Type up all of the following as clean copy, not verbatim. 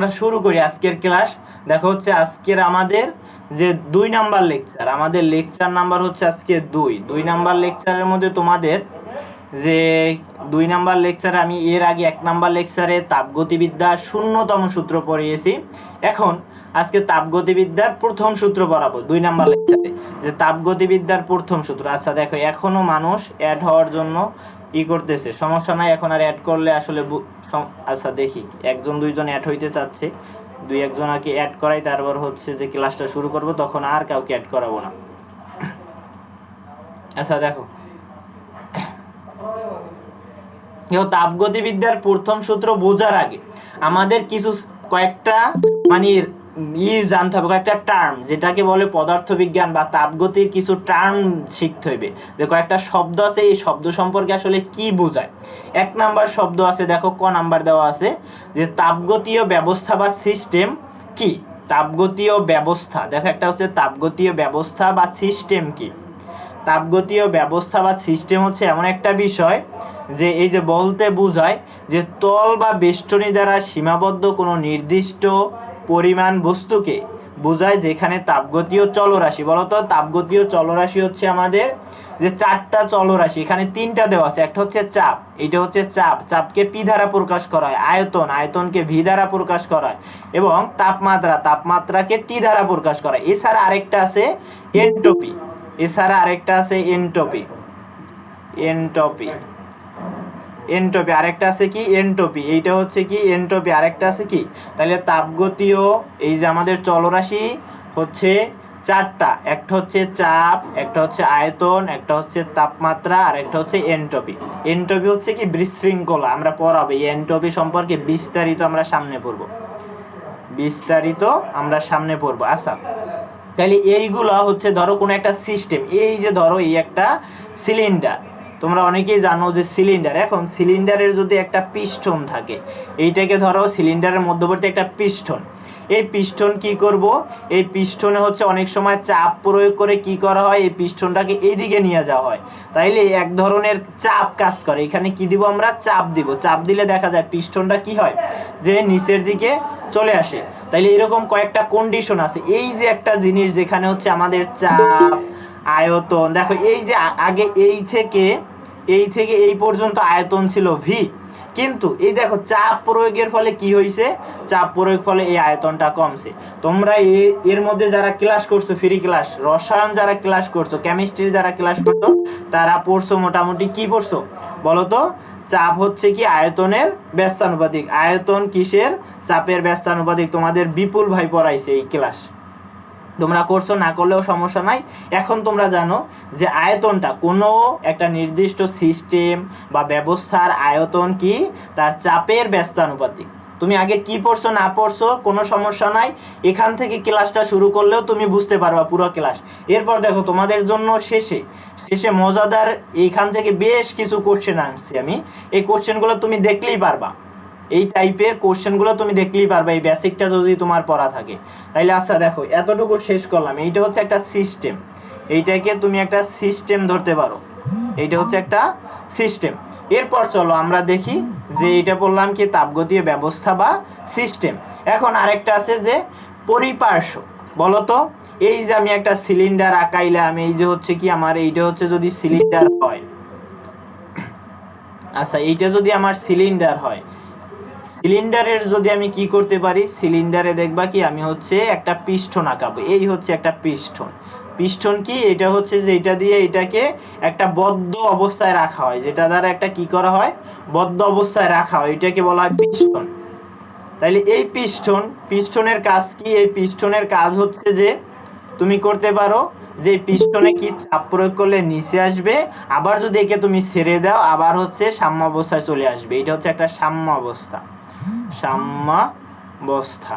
আমরা শুরু করি আজকের ক্লাস। দেখো হচ্ছে আজকের আমাদের যে 2 নাম্বার লেকচার, আমাদের লেকচার নাম্বার হচ্ছে আজকে 2 নাম্বার লেকচারের মধ্যে তোমাদের যে 2 নাম্বার লেকচারে আমি এর আগে 1 নাম্বার লেকচারে তাপগতিবিদ্যার শূন্যতম সূত্র পড়িয়েছি। এখন আজকে তাপগতিবিদ্যার প্রথম সূত্র পড়াবো 2 নাম্বার লেকচারে, যে তাপগতিবিদ্যার প্রথম সূত্র। আচ্ছা দেখো, এখনো মানুষ অ্যাড হওয়ার জন্য করতেছে, সমস্যা নাই, এখন আর অ্যাড করলে আসলে আচ্ছা দেখি, একজন দুইজন অ্যাড হইতে চাচ্ছে, দুই একজন আর কি অ্যাড করাই, তারপর হচ্ছে যে ক্লাসটা শুরু করব, তখন আর কাউকে অ্যাড করাবো না। আচ্ছা দেখো, তাপগতিবিদ্যার প্রথম সূত্র বোঝার আগে আমাদের কয়েকটা মানে জানতে হবে, কয়েকটা টার্ম, যেটাকে বলে পদার্থবিজ্ঞান বা তাপগতির কিছু টার্ম শিখতে হবে। যে কয়েকটা শব্দ আছে, এই শব্দ সম্পর্কে আসলে কি বোঝায়। 1 নাম্বার শব্দ আছে, দেখো ক নাম্বার দেওয়া আছে, যে তাপগতীয় ব্যবস্থা বা সিস্টেম কি। তাপগতীয় ব্যবস্থা, দেখো একটা হচ্ছে তাপগতীয় ব্যবস্থা বা সিস্টেম কি। তাপগতীয় ব্যবস্থা বা সিস্টেম হচ্ছে এমন একটা বিষয় যে এই যে বলতে বোঝায় যে তল বা বেষ্টনী দ্বারা সীমাবদ্ধ কোনো নির্দিষ্ট পরিমাণ বস্তুকে বোঝায়, যেখানে তাপগতীয় চলরাশি, বলতো তাপগতীয় চলরাশি হচ্ছে আমাদের যে 4টা চলরাশি, এখানে 3টা দেওয়া আছে। একটা হচ্ছে চাপ, এটা হচ্ছে চাপ, চাপকে পি দ্বারা প্রকাশ করা হয়। আয়তন, আয়তনকে ভি দ্বারা প্রকাশ করা হয়। এবং তাপমাত্রা, তাপমাত্রাকে টি দ্বারা প্রকাশ করা হয়। এছাড়া আরেকটা আছে এনট্রপি, এছাড়া আরেকটা আছে এনট্রপি, এনট্রপি, এনট্রপি আরেকটা আছে কি এনট্রপি, এইটা হচ্ছে কি এনট্রপি, আরেকটা আছে কি। তাহলে তাপগতীয় এই যে আমাদের চলরাশি হচ্ছে 4টা, একটা হচ্ছে চাপ, একটা হচ্ছে আয়তন, একটা হচ্ছে তাপমাত্রা, আর একটা হচ্ছে এনট্রপি। এনট্রপি হচ্ছে কি বিশৃঙ্খলা, আমরা পড়াবো এই এনট্রপি সম্পর্কে বিস্তারিত, আমরা সামনে পড়ব, বিস্তারিত আমরা সামনে পড়ব। আচ্ছা, তাহলে এইগুলো হচ্ছে ধরো কোনো একটা সিস্টেম, এই যে ধরো এই একটা সিলিন্ডার, তোমরা অনেকেই জানো যে সিলিন্ডার, এখন সিলিন্ডারের যদি একটা পিস্টন থাকে, এইটাকে ধরো সিলিন্ডারের মধ্যবর্তী একটা পিস্টন, এই পিস্টন কি করব, এই পিস্টনে হচ্ছে অনেক সময় চাপ প্রয়োগ করে কি করা হয়, এই পিস্টনটাকে এইদিকে নিয়ে যাওয়া হয়। তাইলে এক ধরনের চাপ কাজ করে, এখানে কি দিব আমরা, চাপ দিব। চাপ দিলে দেখা যায় পিস্টনটা কি হয়, যে নিচের দিকে চলে আসে। তাইলে এরকম কয়েকটা কন্ডিশন আছে। এই যে একটা জিনিস যেখানে হচ্ছে আমাদের চাপ, আয়তন, দেখো এই যে আগে এই থেকে এই পর্যন্ত আয়তন ছিল ভি, কিন্তু এই দেখো চাপ প্রয়োগের ফলে কি হয়েছে, চাপ প্রয়োগ ফলে এই আয়তনটা কমছে। তোমরা এর মধ্যে যারা ক্লাস করছো, ফ্রি ক্লাস, রসায়ন যারা ক্লাস করছো, কেমিস্ট্রি যারা ক্লাস করছো, তারা পড়ছো মোটামুটি কি পড়ছো বলো তো, চাপ হচ্ছে কি আয়তনের ব্যস্তানুপাতিক। আয়তন কিসের, চাপের ব্যস্তানুপাতিক। তোমাদের বিপুল ভাই পড়াইছে এই ক্লাস, তোমরা করছো, না করলেও সমস্যা নাই। এখন তোমরা জানো যে আয়তনটা কোনো একটা নির্দিষ্ট সিস্টেম বা ব্যবস্থার আয়তন কি, তার চাপের ব্যস্তানুপাতিক। তুমি আগে কি পড়ছো না পড়ছো কোনো সমস্যা নাই, এখান থেকে ক্লাসটা শুরু করলেও তুমি বুঝতে পারবা পুরো ক্লাস। এরপর দেখো তোমাদের জন্য শেষে মজাদার এইখান থেকে বেশ কিছু কোশ্চেন আনছি আমি, এই কোশ্চেনগুলো তুমি দেখলেই পারবা, এই টাইপের কোশ্চেনগুলো তুমি দেখলেই পারবে, এই বেসিকটা যদি তোমার পড়া থাকে। তাইলে আচ্ছা দেখো, এতটুকু শেষ করলাম। এইটা হচ্ছে একটা সিস্টেম, এইটাকে তুমি একটা সিস্টেম ধরতে পারো, এইটা হচ্ছে একটা সিস্টেম। এরপর চলো আমরা দেখি যে এইটা বললাম কি তাপগতীয় ব্যবস্থা বা সিস্টেম। এখন আরেকটা আছে যে পরিপার্শ্ব, বলতো এই যে আমি একটা সিলিন্ডার আঁকাইলাম, এই যে হচ্ছে কি আমার এইটা হচ্ছে যদি সিলিন্ডার হয়, আচ্ছা এইটা যদি আমার সিলিন্ডার হয়, সিলিন্ডারের যদি আমি কি করতে পারি, সিলিন্ডারে দেখবা কি আমি হচ্ছে একটা পিস্টন আঁকাবো, এই হচ্ছে একটা পিস্টন। পিস্টন কি, এটা হচ্ছে যে এটা দিয়ে এটাকে একটা বদ্ধ অবস্থায় রাখা হয়, যেটা দ্বারা একটা কি করা হয়, বদ্ধ অবস্থায় রাখা হয়, এটাকে বলা হয় পিস্টন। তাইলে এই পিস্টনের কাজ কি, এই পিস্টনের কাজ হচ্ছে যে তুমি করতে পারো যে পিস্টনে কি চাপ প্রয়োগ করলে নিচে আসবে, আবার যদি একে তুমি ছেড়ে দাও আবার হচ্ছে সাম্য অবস্থায় চলে আসবে। এটা হচ্ছে একটা সাম্য অবস্থা, সাম্যাবস্থা,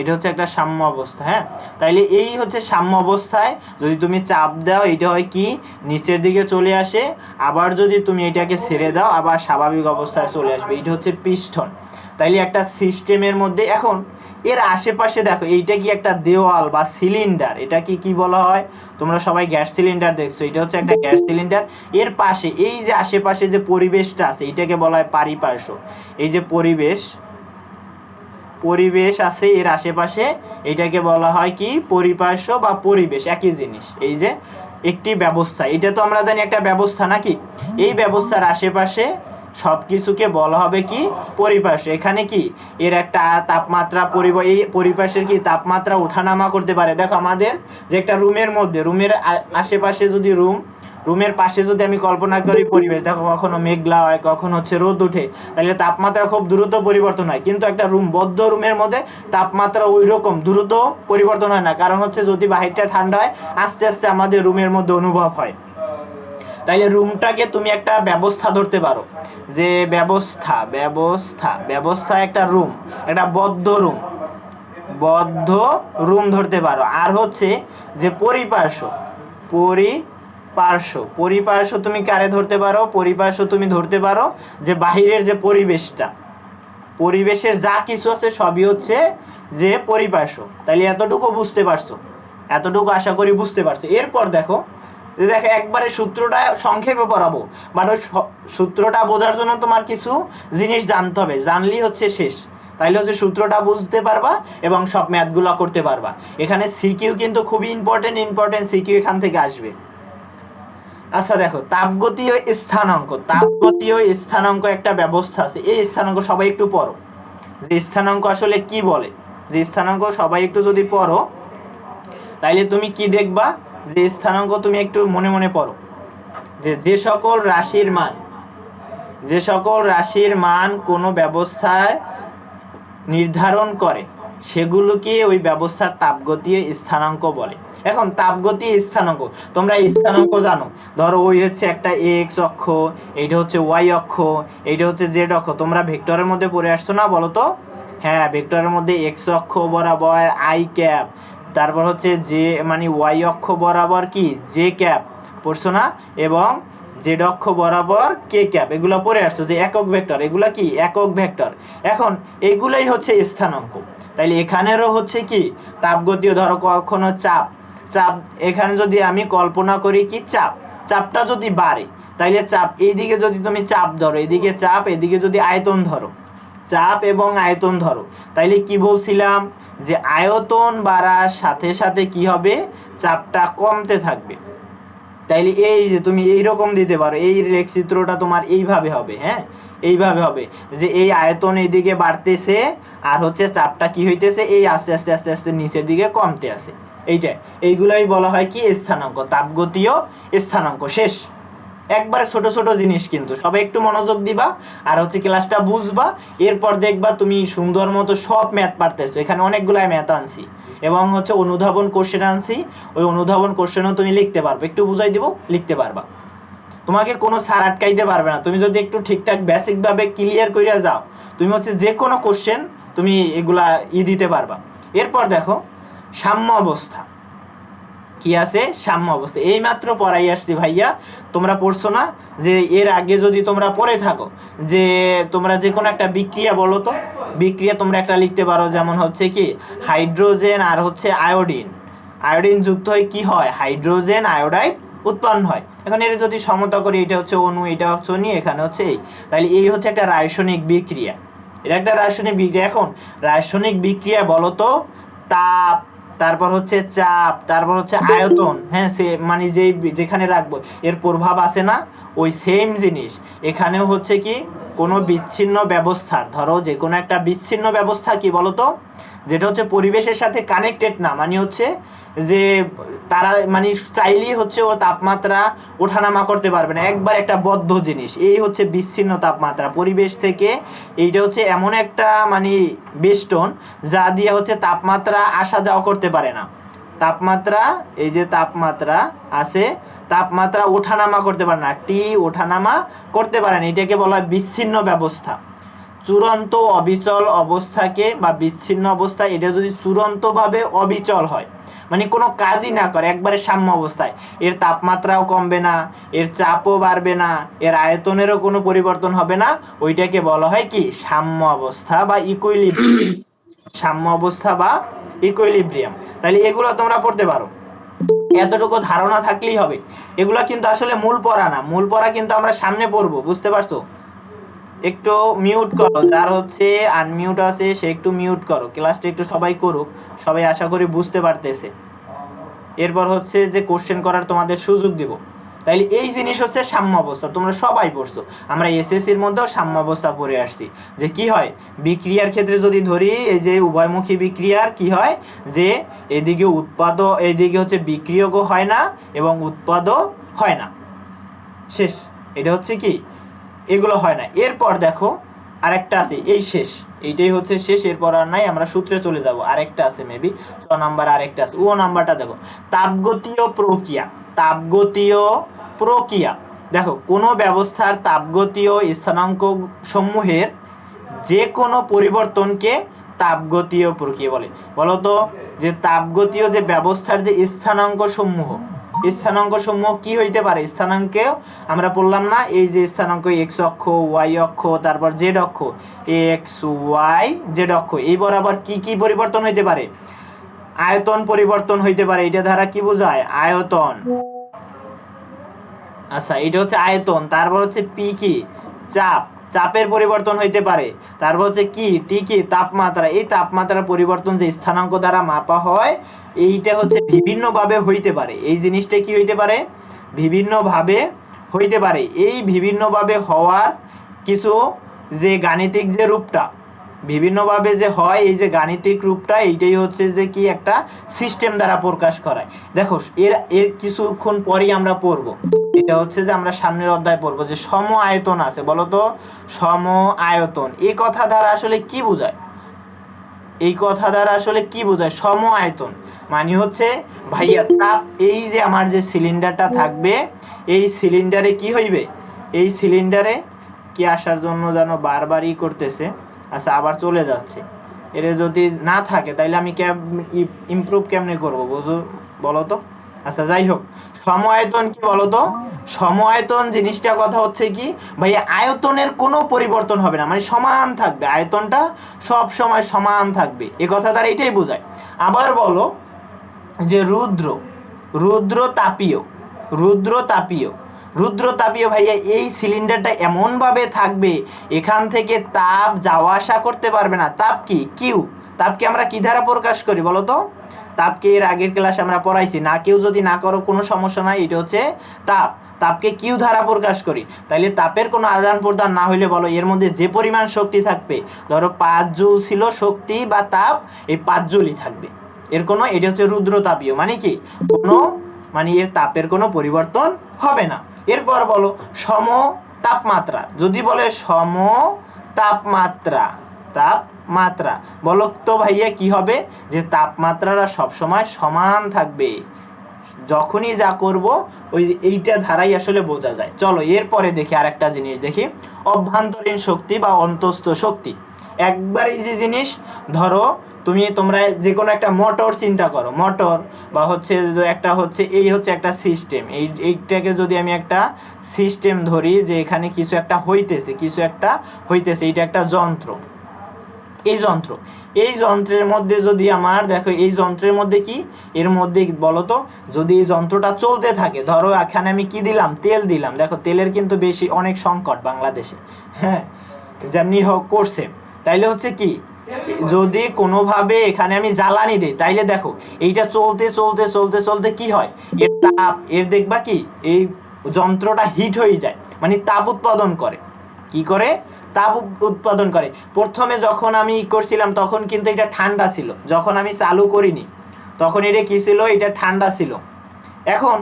এটা হচ্ছে একটা সাম্য অবস্থা। হ্যাঁ, তাইলে এই হচ্ছে সাম্য অবস্থায় যদি তুমি চাপ দাও, এটা হয় কি নিচের দিকে চলে আসে, আবার যদি তুমি এটাকে ছেড়ে দাও আবার স্বাভাবিক অবস্থায় চলে আসবে, এটা হচ্ছে পিস্টন। তাইলে একটা সিস্টেমের মধ্যে এখন এর আশেপাশে দেখো, এইটা কি একটা দেওয়াল বা সিলিন্ডার, এটা কি বলা হয়, তোমরা সবাই গ্যাস সিলিন্ডার দেখছো, এটা হচ্ছে একটা গ্যাস সিলিন্ডার। এর পাশে এই যে আশেপাশে যে পরিবেশটা আছে, এটাকে বলা হয় পারিপার্শ্ব। এই যে পরিবেশ, পরিবেশ আছে এর আশেপাশে, এটাকে বলা হয় কি পরিপার্শ্ব বা পরিবেশ, একই জিনিস। এই যে একটি ব্যবস্থা, এটা তো আমরা জানি একটা ব্যবস্থা নাকি, এই ব্যবস্থার আশেপাশে সব কিছুকে বলা হবে কি পরিপার্শ্ব। এখানে কি এর একটা তাপমাত্রা এই পরিপার্শ্বের কি তাপমাত্রা ওঠানামা করতে পারে। দেখো আমাদের যে একটা রুমের মধ্যে, রুমের আশেপাশে যদি রুমের পাশে যদি আমি কল্পনা করি পরিবেশ, দেখো কখনো মেঘলা হয়, কখনো হচ্ছে রোদ উঠে, তাহলে তাপমাত্রা খুব দ্রুত পরিবর্তন হয়। কিন্তু একটা বদ্ধ রুমের মধ্যে তাপমাত্রা ওই রকম দ্রুত পরিবর্তন হয় না, কারণ হচ্ছে যদি বাহিরটা ঠান্ডা হয় আস্তে আস্তে আমাদের রুমের মধ্যে অনুভব হয়। তাইলে রুমটাকে তুমি একটা ব্যবস্থা ধরতে পারো, যে ব্যবস্থা একটা রুম, একটা বদ্ধ রুম ধরতে পারো। আর হচ্ছে যে পরিপার্শ্ব তুমি কারে ধরতে পারো, পরিপার্শ্ব তুমি ধরতে পারো যে বাহিরের যে পরিবেশের যা কিছু আছে সবই হচ্ছে যে পরিপার্শ্ব। তাইলে এতটুকু বুঝতে পারছো, এতটুকু আশা করি বুঝতে পারছো। এরপর দেখো একবারে সূত্রটা সংক্ষেপে পড়াবো, বাট ওই সূত্রটা বোঝার জন্য তোমার কিছু জিনিস জানতে হবে, জানলেই হচ্ছে শেষ। তাইলে হচ্ছে সূত্রটা বুঝতে পারবা এবং সব ম্যাথগুলো করতে পারবা। এখানে সিকিউ কিন্তু খুবই ইম্পর্টেন্ট সিকিউ এখান থেকে আসবে। আচ্ছা দেখো, তাপগতীয় স্থানাঙ্ক একটা ব্যবস্থা আছে। এই স্থানাঙ্ক সবাই একটু পড়ো, যে স্থানাঙ্ক আসলে কি বলে, যে স্থানাঙ্ক সবাই একটু যদি পড়ো তাইলে তুমি কি দেখবা, যে স্থানাঙ্ক তুমি একটু মনে মনে পড়ো, যে সকল রাশির মান কোনো ব্যবস্থায় নির্ধারণ করে সেগুলোকে ওই ব্যবস্থার তাপগতীয় স্থানাঙ্ক বলে। এখন তাপগতীয় স্থানাঙ্ক, তোমরা স্থানাঙ্ক জানো, ধরো ওই হচ্ছে একটা এক্স অক্ষ, এইটা হচ্ছে ওয়াই অক্ষ, এইটা হচ্ছে জেড অক্ষ। তোমরা ভেক্টরের মধ্যে পড়ে আসছো না বলো তো? হ্যাঁ, ভেক্টরের মধ্যে এক্স অক্ষ বরাবর আই ক্যাপ, তারপর হচ্ছে যে মানে ওয়াই অক্ষ বরাবর কি জে ক্যাপ পড়ছো না, এবং জেড অক্ষ বরাবর কে ক্যাপ, এগুলো পড়ে আসছো যে একক ভেক্টর, এগুলা কি একক ভেক্টর। এখন এইগুলাই হচ্ছে স্থানাঙ্ক। তাইলে এখানেরও হচ্ছে কি তাপগতীয়, ধরো কখনো চাপ, এখানে যদি আমি কল্পনা করি কি চাপটা যদি বাড়ে, তাইলে এইদিকে যদি তুমি চাপ ধরো, এদিকে চাপ, এদিকে যদি আয়তন ধরো, চাপ এবং আয়তন ধরো, তাইলে কি বলছিলাম, যে আয়তন বাড়ার সাথে সাথে কি হবে, চাপটা কমতে থাকবে। তাইলে এই যে তুমি এইরকম দিতে পারো, এই লেখচিত্রটা তোমার এইভাবে হবে। হ্যাঁ, এইভাবে হবে যে এই আয়তন এইদিকে বাড়তেছে আর হচ্ছে চাপটা কি হইতেছে, এই আস্তে আস্তে আস্তে আস্তে নিচের দিকে কমতে আছে। এইগুলাই বলা হয় কি স্থানাঙ্ক, তাপগতীয় স্থানাঙ্ক। শেষ। একবারে ছোট ছোট জিনিস, কিন্তু সবাই একটু মনোযোগ দিবা আর হচ্ছে ক্লাসটা বুঝবা। এরপর দেখবা তুমি সুন্দর মতো সব ম্যাথ পারতেছো। এখানে অনেকগুলাই ম্যাথ আনছি এবং হচ্ছে অনুধাবন কোশ্চেন আনছি, ওই অনুধাবন কোশ্চেনও তুমি লিখতে পারবে, একটু বুঝাই দিব, লিখতে পারবা। তোমাকে কোনো স্যার আটকাইতে পারবে না, তুমি যদি একটু ঠিকঠাক বেসিকভাবে ক্লিয়ার কইরা যাও, তুমি হচ্ছে যে কোনো কোশ্চেন তুমি এগুলা দিতে পারবা। এরপর দেখো সাম্য অবস্থা কি আছে, সাম্য অবস্থা এইমাত্র পড়াই আসছি ভাইয়া, তোমরা পড়ছো না? যে এর আগে যদি তোমরা পড়ে থাকো, যে তোমরা যে কোনো একটা বিক্রিয়া বলো তো, বিক্রিয়া তোমরা একটা লিখতে পারো, যেমন হচ্ছে কি হাইড্রোজেন আর হচ্ছে আয়োডিন যুক্ত হয়ে কি হয়, হাইড্রোজেন আয়োডাইড উৎপন্ন হয়। এখন এর যদি সমতা করি, এটা হচ্ছে অণু, এটা হচ্ছে অণু, এখানে হচ্ছে এই, তাহলে এই হচ্ছে একটা রাসায়নিক বিক্রিয়া, এটা একটা রাসায়নিক বিক্রিয়া। এখন রাসায়নিক বিক্রিয়া বলো তো, তাপ, তারপর হচ্ছে চাপ, তারপর হচ্ছে আয়তন, হ্যাঁ সে মানে যেখানে রাখবো এর প্রভাব আছে না, ওই সেম জিনিস এখানেও হচ্ছে কি কোনো বিচ্ছিন্ন ব্যবস্থার, ধরো যে কোনো একটা বিচ্ছিন্ন ব্যবস্থা কি বলতো, যেটা হচ্ছে পরিবেশের সাথে কানেক্টেড না, মানে হচ্ছে যে তারা মানে চাইলেই হচ্ছে ও তাপমাত্রা ওঠানামা করতে পারবে না, একবার একটা বদ্ধ জিনিস, এই হচ্ছে বিচ্ছিন্ন তাপমাত্রা পরিবেশ থেকে। এইটা হচ্ছে এমন একটা মানে বেষ্টন যা দিয়ে হচ্ছে তাপমাত্রা আসা যাওয়া করতে পারে না, তাপমাত্রা এই যে তাপমাত্রা আছে, তাপমাত্রা ওঠানামা করতে পারে না, ওঠানামা করতে পারে না, এটাকে বলা হয় বিচ্ছিন্ন ব্যবস্থা। চূড়ান্ত অবিচল অবস্থাকে বা বিচ্ছিন্ন অবস্থা, এটা যদি চূড়ান্তভাবে অবিচল হয়, মানে কোনো কাজই না করে, একবারে সাম্য অবস্থায়, এর তাপমাত্রাও কমবে না, এর চাপও বাড়বে না, এর আয়তনেরও কোনো পরিবর্তন হবে না, ওইটাকে বলা হয় কি সাম্য অবস্থা বা ইকুইলিব্রিয়াম। সাম্য অবস্থা বা ইকুইলিব্রিয়াম। তাহলে এগুলো তোমরা পড়তে পারো, এতটুকু ধারণা থাকলেই হবে। এগুলো কিন্তু আসলে মূল পড়া না, মূল পড়া কিন্তু আমরা সামনে পড়বো, বুঝতে পারছো? একটু মিউট করো, যার হচ্ছে আনমিউট আছে সে একটু মিউট করো, ক্লাসটা একটু সবাই করুক, সবাই আশা করি বুঝতে পারতেছে। এরপর হচ্ছে যে কোশ্চেন করার তোমাদের সুযোগ দিব। তাইলে এই জিনিস হচ্ছে সাম্য অবস্থা, তোমরা সবাই পড়ছো, আমরা এসএসসির মধ্যেও সাম্য অবস্থা পড়ে আসছি। যে কি হয় বিক্রিয়ার ক্ষেত্রে যদি ধরি, এই যে উভয়মুখী বিক্রিয়ার কি হয়, যে এদিকে উৎপাদক, এইদিকে হচ্ছে বিক্রিয়কও হয় না এবং উৎপাদও হয় না, শেষ। এটা হচ্ছে কি, এগুলো হয় না। এরপর দেখো আরেকটা আছে, এই শেষ, এইটাই হচ্ছে শেষ, এরপর আর নাই, আমরা সূত্রে চলে যাব। আরেকটা আছে মেবি 6 নাম্বার, আরেকটা আছে, ও নাম্বারটা দেখো, তাপগতীয় প্রক্রিয়া। তাপগতীয় প্রক্রিয়া, দেখো কোনো ব্যবস্থার তাপগতীয় স্থানাঙ্ক সমূহের যে কোনো পরিবর্তনকে তাপগতীয় প্রক্রিয়া বলে। বলতো যে তাপগতীয় যে ব্যবস্থার যে স্থানাঙ্ক সমূহ, স্থানাঙ্ক সমূহ কি হইতে পারে, স্থানাঙ্কেও আমরা বললাম না, এই যে স্থানাঙ্ক এক্স অক্ষ, ওয়াই অক্ষ, তারপর জেড অক্ষ, এক্স ওয়াই জেড অক্ষ, এই বরাবর কি কি পরিবর্তন হইতে পারে, আয়তন পরিবর্তন হইতে পারে। এটা দ্বারা কি বোঝায়, আয়তন। আচ্ছা এটা হচ্ছে আয়তন। তারপর হচ্ছে পি কি, চাপ, চাপের পরিবর্তন হইতে পারে। তারপর হচ্ছে কি, টি কি, তাপমাত্রা। এই তাপমাত্রার পরিবর্তন যে স্থানাঙ্ক দ্বারা মাপা হয়, এইটা হচ্ছে বিভিন্নভাবে হইতে পারে। এই জিনিসটা কি হইতে পারে, বিভিন্নভাবে হইতে পারে। এই বিভিন্নভাবে হওয়ার কিছু যে গাণিতিক যে রূপটা, বিভিন্নভাবে যে হয়, এই যে গাণিতিক রূপটা, এইটাই হচ্ছে যে কি একটা সিস্টেম দ্বারা প্রকাশ করায়। দেখো এর এর কিছুক্ষণ পরেই আমরা পড়ব, এটা হচ্ছে যে আমরা সামনের অধ্যায় পড়বো যে সম আয়তন আছে। বলতো সম আয়তন এই কথা দ্বারা আসলে কি বোঝায়, এই কথা দ্বারা আসলে কি বোঝায়, সম আয়তন মানে হচ্ছে ভাইয়া তাপ, এই যে আমার যে সিলিন্ডারটা থাকবে, এই সিলিন্ডারে কি হইবে, এই সিলিন্ডারে কি আসার জন্য যেন বারবারই করতেছে। আচ্ছা আবার চলে যাচ্ছে, এর যদি না থাকে তাইলে আমি ইমপ্রুভ কেমনে করবো বুঝো, বলো তো। আচ্ছা যাই হোক, সম আয়তন কি বলতো, সম আয়তন জিনিসটা কথা হচ্ছে কি ভাই, আয়তনের কোনো পরিবর্তন হবে না, মানে সমান থাকবে, আয়তনটা সব সময় সমান থাকবে, এ কথা দ্বারা এটাই বোঝায়। আবার বলো যে রুদ্র, রুদ্র তাপীয়, রুদ্র তাপীয়, রুদ্র তাপীয় ভাইয়া এই সিলিন্ডারটা এমনভাবে থাকবে এখান থেকে তাপ যাওয়া আসা করতে পারবে না। তাপ কি, কিউ। তাপকে আমরা কি দ্বারা প্রকাশ করি বলো তো, তাপকে এর আগের ক্লাসে আমরা পড়াইছি না, কেউ যদি না করো কোনো সমস্যা নাই, এটা হচ্ছে তাপ। তাপকে কিউ দ্বারা প্রকাশ করি। তাইলে তাপের কোনো আদান প্রদান না হইলে বলো এর মধ্যে যে পরিমাণ শক্তি থাকবে, ধরো 5 জুল ছিল শক্তি বা তাপ, এই 5 জুলই থাকবে। এর কোনো, এটা হচ্ছে রুদ্রতাপীয়, মানে কি কোনো, মানে এর তাপের কোনো পরিবর্তন হবে না। এরপর বলো সম তাপমাত্রা, যদি বলে সম তাপমাত্রা, তাপমাত্রা বলো তো ভাইয়া কি হবে, যে তাপমাত্রাটা সবসময় সমান থাকবে। যখনই যা করব ওই এইটা ধারাই আসলে বোঝা যায়। চলো এরপরে দেখি আরেকটা জিনিস দেখি, অভ্যন্তরীণ শক্তি বা অন্তস্থ শক্তি। একবার ইজি জিনিস, ধরো তোমরা যে কোনো একটা মোটর চিন্তা করো, মোটর বা হচ্ছে একটা হচ্ছে, এই হচ্ছে একটা সিস্টেম, এইটাকে যদি আমি একটা সিস্টেম ধরি, যে এখানে কিছু একটা হইতেছে, কিছু একটা হইতেছে, এইটা একটা যন্ত্র। এই যন্ত্র, এই যন্ত্রের মধ্যে যদি আমার দেখো, এই যন্ত্রের মধ্যে কি, এর মধ্যে বলো তো যদি এই যন্ত্রটা চলতে থাকে, ধরো এখানে আমি কি দিলাম, তেল দিলাম, দেখো তেলের কিন্তু বেশি অনেক সংকট বাংলাদেশে, হ্যাঁ যেমনি হোক করছে, তাইলে হচ্ছে কি, যদি কোনোভাবে এখানে আমি জ্বালানি দিই, তাইলে দেখো এইটা চলতে চলতে চলতে চলতে কি হয়, এর তাপ, এর দেখবা কি এই যন্ত্রটা হিট হয়ে যায়, মানে তাপ উৎপাদন করে। কি করে, তাপ উৎপাদন করে। প্রথমে যখন আমি করছিলাম তখন কিন্তু এটা ঠান্ডা ছিল, যখন আমি চালু করিনি তখন এটা কি ছিল, এটা ঠান্ডা ছিল। এখন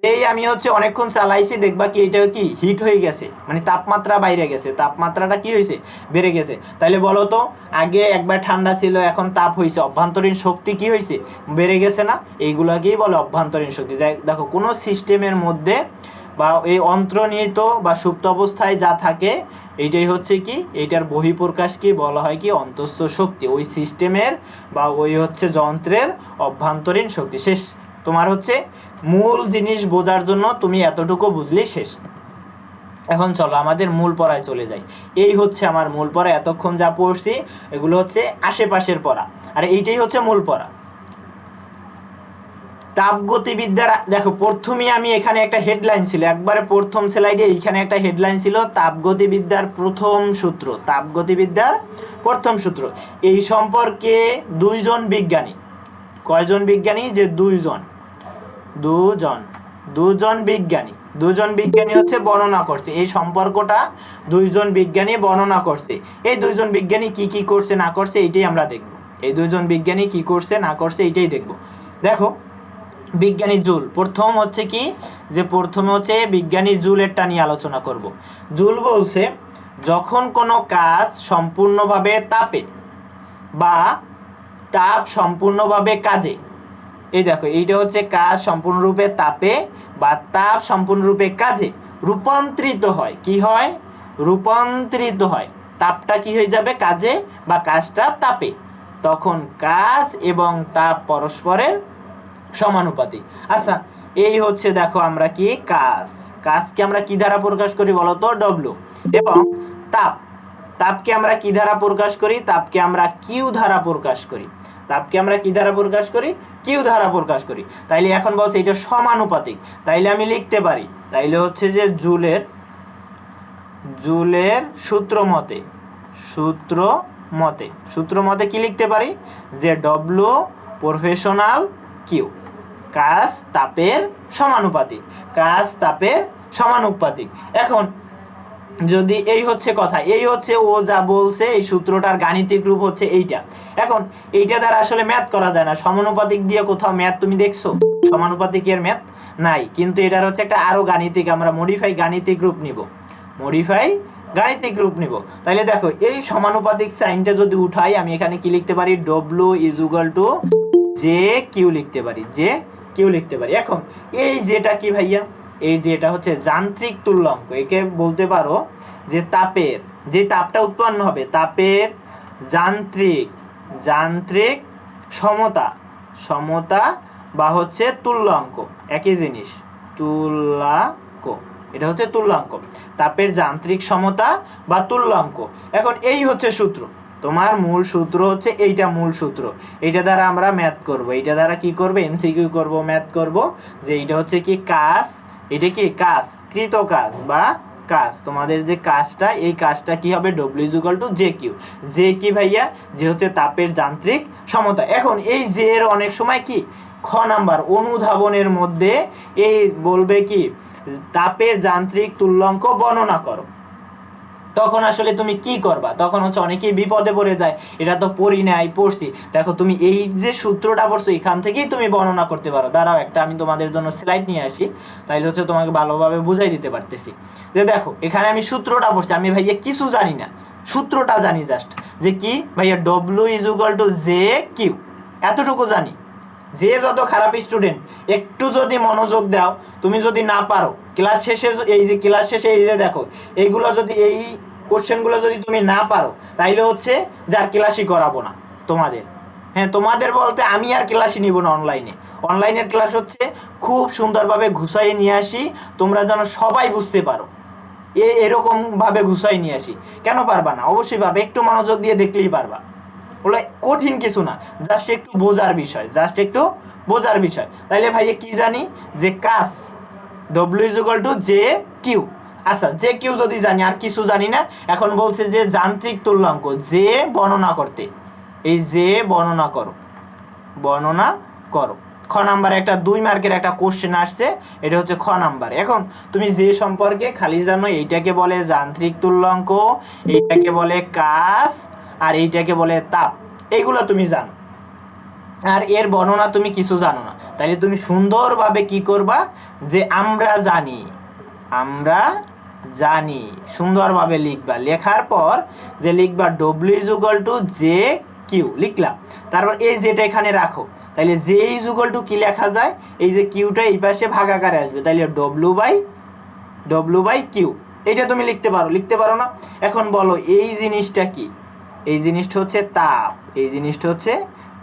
যেই আমি হচ্ছে অনেকক্ষণ চালাইছি, দেখবা কি এটা কি হিট হয়ে গেছে, মানে তাপমাত্রা বাইরে গেছে, তাপমাত্রাটা কি হয়েছে, বেড়ে গেছে। তাইলে বলো তো আগে একবার ঠান্ডা ছিল এখন তাপ হয়েছে, অভ্যন্তরীণ শক্তি কি হয়েছে, বেড়ে গেছে না, এইগুলাকেই বলে অভ্যন্তরীণ শক্তি। দেখো কোনো সিস্টেমের মধ্যে বা এই অন্তর্নিহিত বা সুপ্ত অবস্থায় যা থাকে, এইটাই হচ্ছে কি, এইটার বহিঃপ্রকাশ কি বলা হয় কি, অন্তস্থ শক্তি, ওই সিস্টেমের বা ওই হচ্ছে যন্ত্রের অভ্যন্তরীণ শক্তি। শেষ, তোমার হচ্ছে মূল জিনিস বোঝার জন্য তুমি এতটুকু বুঝলেই শেষ। এখন চলো আমাদের মূল পড়ায় চলে যাই। এই হচ্ছে আমার মূল পড়া, এতক্ষণ যা পড়ছি এগুলো হচ্ছে আশেপাশের পড়া, আর এইটাই হচ্ছে মূল পড়া। তাপগতিবিদ্যার দেখো প্রথমেই আমি এখানে একটা হেডলাইন ছিল, একবারে প্রথম স্লাইডে এইখানে একটা হেডলাইন ছিল তাপগতিবিদ্যার প্রথম সূত্র, তাপগতিবিদ্যার প্রথম সূত্র। এই সম্পর্কে দুইজন বিজ্ঞানী, কয়জন বিজ্ঞানী, যে দুজন বিজ্ঞানী হচ্ছে বর্ণনা করছে এই সম্পর্কটা, দুইজন বিজ্ঞানী বর্ণনা করছে। এই দুইজন বিজ্ঞানী কি কি করছে না করছে এইটাই আমরা দেখব, এই দুইজন বিজ্ঞানী কি করছে না করছে এইটাই দেখব। দেখো বিজ্ঞানী জুল, প্রথম হচ্ছে কি, যে প্রথমে হচ্ছে বিজ্ঞানী জুলেরটা নিয়ে আলোচনা করব। জুল বলছে যখন কোনো কাজ সম্পূর্ণভাবে তাপে বা তাপ সম্পূর্ণভাবে কাজে, এই দেখো এইটা হচ্ছে কাজ সম্পূর্ণরূপে তাপে বা তাপ সম্পূর্ণরূপে কাজে রূপান্তরিত হয়, কি হয়, রূপান্তরিত হয়, তাপটা কি হয়ে যাবে কাজে বা কাজটা তাপে, তখন কাজ এবং তাপ পরস্পরের সমানুপাতিক। আচ্ছা এই হচ্ছে দেখো আমরা কি কাজকে আমরা কি দ্বারা প্রকাশ করি বলতো, ডব্লিউ, এবং তাপকে আমরা কি দ্বারা প্রকাশ করি, তাপকে আমরা কিউ দ্বারা প্রকাশ করি, তাপকে আমরা কি দ্বারা প্রকাশ করি, কিউ দ্বারা প্রকাশ করি। তাইলে এখন বলছে এটা সমানুপাতিক, তাইলে আমি লিখতে পারি, তাইলে হচ্ছে যে জুলের সূত্র মতে কি লিখতে পারি, যে ডব্লিউ প্রফেশনাল কিউ, কাজ তাপের সমানুপাতিক। এখন যদি এই হচ্ছে কথা, এই হচ্ছে ও যা বলছে, এই সূত্রটার গাণিতিক রূপ হচ্ছে এইটা। এখন এইটা দ্বারা আসলে ম্যাথ করা যায় না, সমানুপাতিক দিয়ে কোথাও ম্যাথ তুমি দেখছো, সমানুপাতিকের ম্যাথ নাই, কিন্তু এটার হচ্ছে একটা আরো গাণিতিক, আমরা মডিফাই গাণিতিক রূপ নিব। তাইলে দেখো এই সমানুপাতিক সাইনটা যদি উঠাই, আমি এখানে কি লিখতে পারি, W is equal to J Q লিখতে পারি। এখন এই যেটা কি ভাইয়া, এই যে এটা হচ্ছে যান্ত্রিক তুল্যাঙ্ক, একে বলতে পারো যে তাপের, যে তাপটা উৎপন্ন হবে তাপের যান্ত্রিক সমতা বা হচ্ছে তুল্যাঙ্ক, একই জিনিস, এটা হচ্ছে তুল্যাঙ্ক, তাপের যান্ত্রিক সমতা বা তুল্যাঙ্ক। এখন এই হচ্ছে সূত্র, তোমার মূল সূত্র হচ্ছে এইটা, মূল সূত্র, এইটা দ্বারা আমরা ম্যাথ করব, এইটা দ্বারা কি করব, এমসিকিউ করব, ম্যাথ করব, যে এইটা হচ্ছে কি কাজ, এটা কি কাজ, কৃত কাজ বা কাজ, তোমাদের যে কাজটা, এই কাজটা কি হবে, W is equal to J Q, J কি ভাইয়া, যে হচ্ছে তাপের যান্ত্রিক সমতা। এখন এই জে এর অনেক সময় কি খ নাম্বার অনুধাবনের মধ্যে এই বলবে কি তাপের যান্ত্রিক তুল্যাঙ্ক বর্ণনা করো, তখন আসলে তুমি কি করবা, তখন হচ্ছে অনেকেই বিপদে পড়ে যায়, এটা তো পড়ছি, দেখো তুমি এই যে সূত্রটা পড়ছো এখান থেকেই তুমি বর্ণনা করতে পারো। দাঁড়াও একটা আমি তোমাদের জন্য স্লাইড নিয়ে আসি, তাইলে হচ্ছে তোমাকে ভালোভাবে বুঝাই দিতে পারতেছি। যে দেখো এখানে আমি সূত্রটা পড়ছি, আমি ভাইয়া কিছু জানি না, সূত্রটা জানি জাস্ট, যে কি ভাইয়া W is equal to J Q, এতটুকু জানি। যে যত খারাপ স্টুডেন্ট একটু যদি মনোযোগ দাও, তুমি যদি না পারো ক্লাস শেষে, এই যে দেখো এইগুলো যদি, এই কোশ্চেনগুলো যদি তুমি না পারো, তাইলে হচ্ছে যার ক্লাসই করাবো না তোমাদের, হ্যাঁ তোমাদের বলতে আমি আর ক্লাসই নিব না, অনলাইনের ক্লাস হচ্ছে খুব সুন্দরভাবে গুছাইয়ে নিয়ে আসি, তোমরা যেন সবাই বুঝতে পারো, এরকম ভাবে গুছাই নিয়ে আসি। কেন পারবা না, অবশ্যই পারবে, একটু মনোযোগ দিয়ে দেখলেই পারবা, বলে কঠিন কিছু না, জাস্ট একটু বোঝার বিষয়। তাইলে ভাইয়া কি জানি, যে কাজ W is equal to J Q. আচ্ছা জে কিউ যদি জানি, আর কিছু জানি না। এখন বলছে যে যান্ত্রিক তুল্যাঙ্ক, জে বর্ণনা করতে, এই জে বর্ণনা করো। খ নাম্বারে একটা 2 মার্কের একটা কোশ্চেন আসছে, এটা হচ্ছে খ নাম্বার। এখন তুমি যে সম্পর্কে খালি জানো, এইটাকে বলে যান্ত্রিক তুল্যাঙ্ক, এইটাকে বলে কাজ, আর এইটাকে বলে তাপ, এইগুলো তুমি জানো, আর এর বর্ণনা তুমি কিছু জানো না। তাইলে তুমি সুন্দরভাবে কি করবা, যে আমরা জানি সুন্দরভাবে লিখবা, লেখার পর যে লিখবা W is equal to J Q লিখলাম, তারপর এই যেটা এখানে রাখো, তাইলে জে ইজ ইকুয়াল টু কি লেখা যায়, এই যে কিউটা এই পাশে ভাগাকারে আসবে, তাইলে ডব্লিউ বাই কিউ, এইটা তুমি লিখতে পারো না। এখন বলো এই জিনিসটা কি, এই জিনিসটা হচ্ছে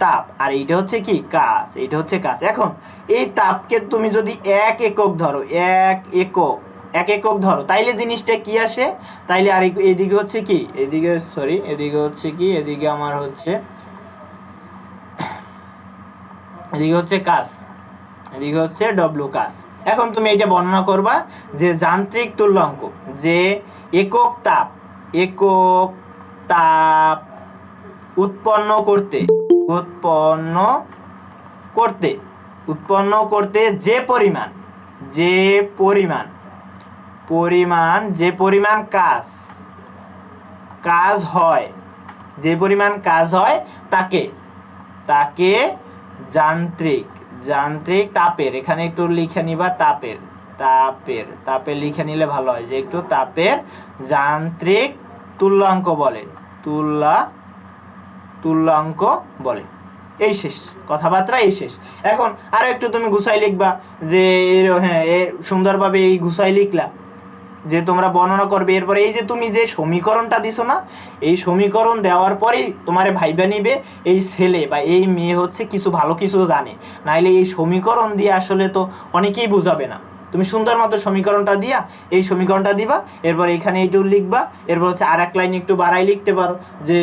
তাপ, আর এইটা হচ্ছে কি কাজ, এইটা হচ্ছে কাজ। এখন এই তাপকে তুমি যদি এক একক ধরো, তাইলে জিনিসটা কি আসে, তাইলে আর এদিকে হচ্ছে কি, এদিকে হচ্ছে কাজ, এদিকে হচ্ছে ডব্লিউ কাজ। এখন তুমি এটা বর্ণনা করবা যে যান্ত্রিক তুল্যাঙ্ক, যে একক তাপ উৎপন্ন করতে যে পরিমাণ কাজ হয় তাকে যান্ত্রিক তাপের, এখানে একটু লিখে নিবা তাপের লিখে নিলে ভালো হয়, যে একটু তাপের যান্ত্রিক তুল্যাঙ্ক বলে। এই শেষ, কথাবার্তা এই শেষ। এখন আরো একটু তুমি গুছাই লিখবা, যে হ্যাঁ সুন্দরভাবে এই গুছাই লিখলা, যে তোমরা বর্ণনা করবে। এরপরে এই যে তুমি যে সমীকরণটা দিছো না, এই সমীকরণ দেওয়ার পরেই তোমারে ভাইবা নিবে এই ছেলে বা এই মেয়ে হচ্ছে কিছু ভালো কিছু জানে, নাইলে এই সমীকরণ দিয়ে আসলে তো অনেকেই বুঝাবে না। তুমি সুন্দর মতো সমীকরণটা দিবা, এরপর এখানে এইটু লিখবা, এরপর হচ্ছে আর এক লাইন একটু বাড়াই লিখতে পারো, যে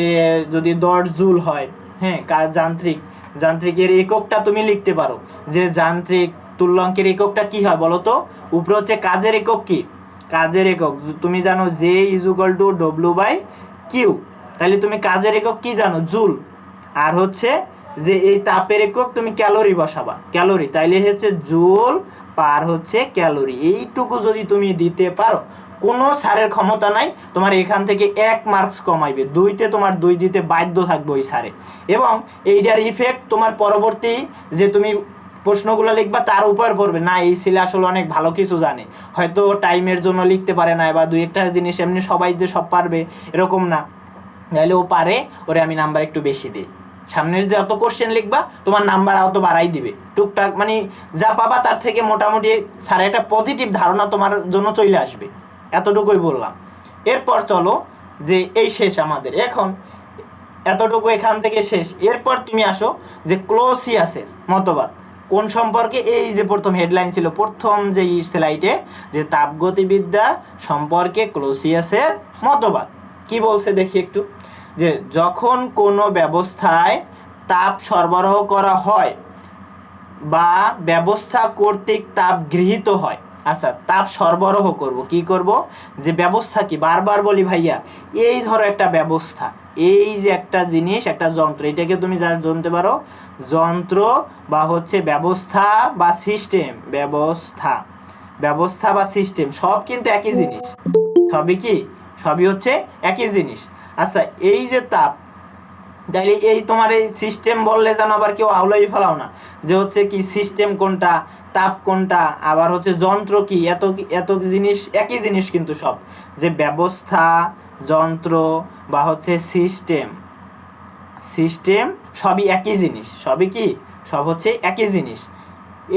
যদি 10 জুল হয়, হ্যাঁ যান্ত্রিকের এককটা তুমি লিখতে পারো, যে যান্ত্রিক তুল্যাঙ্কের এককটা কি হয় বলো তো? উপরে হচ্ছে কাজের একক, কি কাজের একক তুমি জানো যে W/Q, তাহলে তুমি কাজের একক কি জানো? জুল। আর হচ্ছে যে এই তাপের একক তুমি ক্যালোরি বসাবা, তাইলে হচ্ছে জুল পার হচ্ছে ক্যালোরি। এইটুকু যদি তুমি দিতে পারো, কোনো স্যারের ক্ষমতা নাই তোমার এখান থেকে 1 মার্কস কমাইবে, 2তে তোমার 2 দিতে বাধ্য থাকবে ওই স্যারে। এবং এইটার ইফেক্ট তোমার পরবর্তী যে তুমি প্রশ্নগুলো লিখবা তার উপর পড়বে না, এই ছেলে আসলে অনেক ভালো কিছু জানে, হয়তো টাইমের জন্য লিখতে পারে না, বা 2-1টা জিনিস এমনি সবাই যে সব পারবে এরকম না, তাহলে ও পারে, ওরে আমি নাম্বার একটু বেশি দিই। সামনের যে অত কোশ্চেন লিখবা তোমার নাম্বার অত বাড়াই দিবে, টুকটাক মানে যা পাবা তার থেকে মোটামুটি স্যার একটা পজিটিভ ধারণা তোমার জন্য চলে আসবে, এতটুকুই বললাম। এরপর চলো, যে এই শেষ আমাদের এখন এতটুকু, এখান থেকে শেষ। এরপর তুমি আসো যে ক্লোসিয়াসের মতবাদ কোন সম্পর্কে, এই যে প্রথম হেডলাইন ছিল প্রথম যে স্লাইডে, যে তাপগতিবিদ্যা সম্পর্কে ক্লোসিয়াসের মতবাদ কি বলছে দেখি একটু, যে যখন কোনো ব্যবস্থায় তাপ সরবরাহ করা হয় বা ব্যবস্থা কর্তৃক তাপ গৃহীত হয়, আচ্ছা তাপ সরবরাহ কি করব, যে ব্যবস্থা কি, বারবার বলি ভাইয়া, এই ধরো একটা ব্যবস্থা, এই যে একটা জিনিস, একটা যন্ত্র, এটাকে তুমি যা জানতে পারো যন্ত্র বা হচ্ছে ব্যবস্থা বা সিস্টেম, ব্যবস্থা বা সিস্টেম সব কিন্তু একই জিনিস, সবই হচ্ছে একই জিনিস। আচ্ছা এই যে তাপ, তাইলে এই তোমার এই সিস্টেম বললে যেন আবার কেউ আউলাই ফেলাও না, যে হচ্ছে কি সিস্টেম কোনটা, তাপ কোনটা, আবার হচ্ছে যন্ত্র কি, এত জিনিস একই জিনিস কিন্তু সব, যে ব্যবস্থা, যন্ত্র বা হচ্ছে সিস্টেম সবই একই জিনিস, সব হচ্ছে একই জিনিস।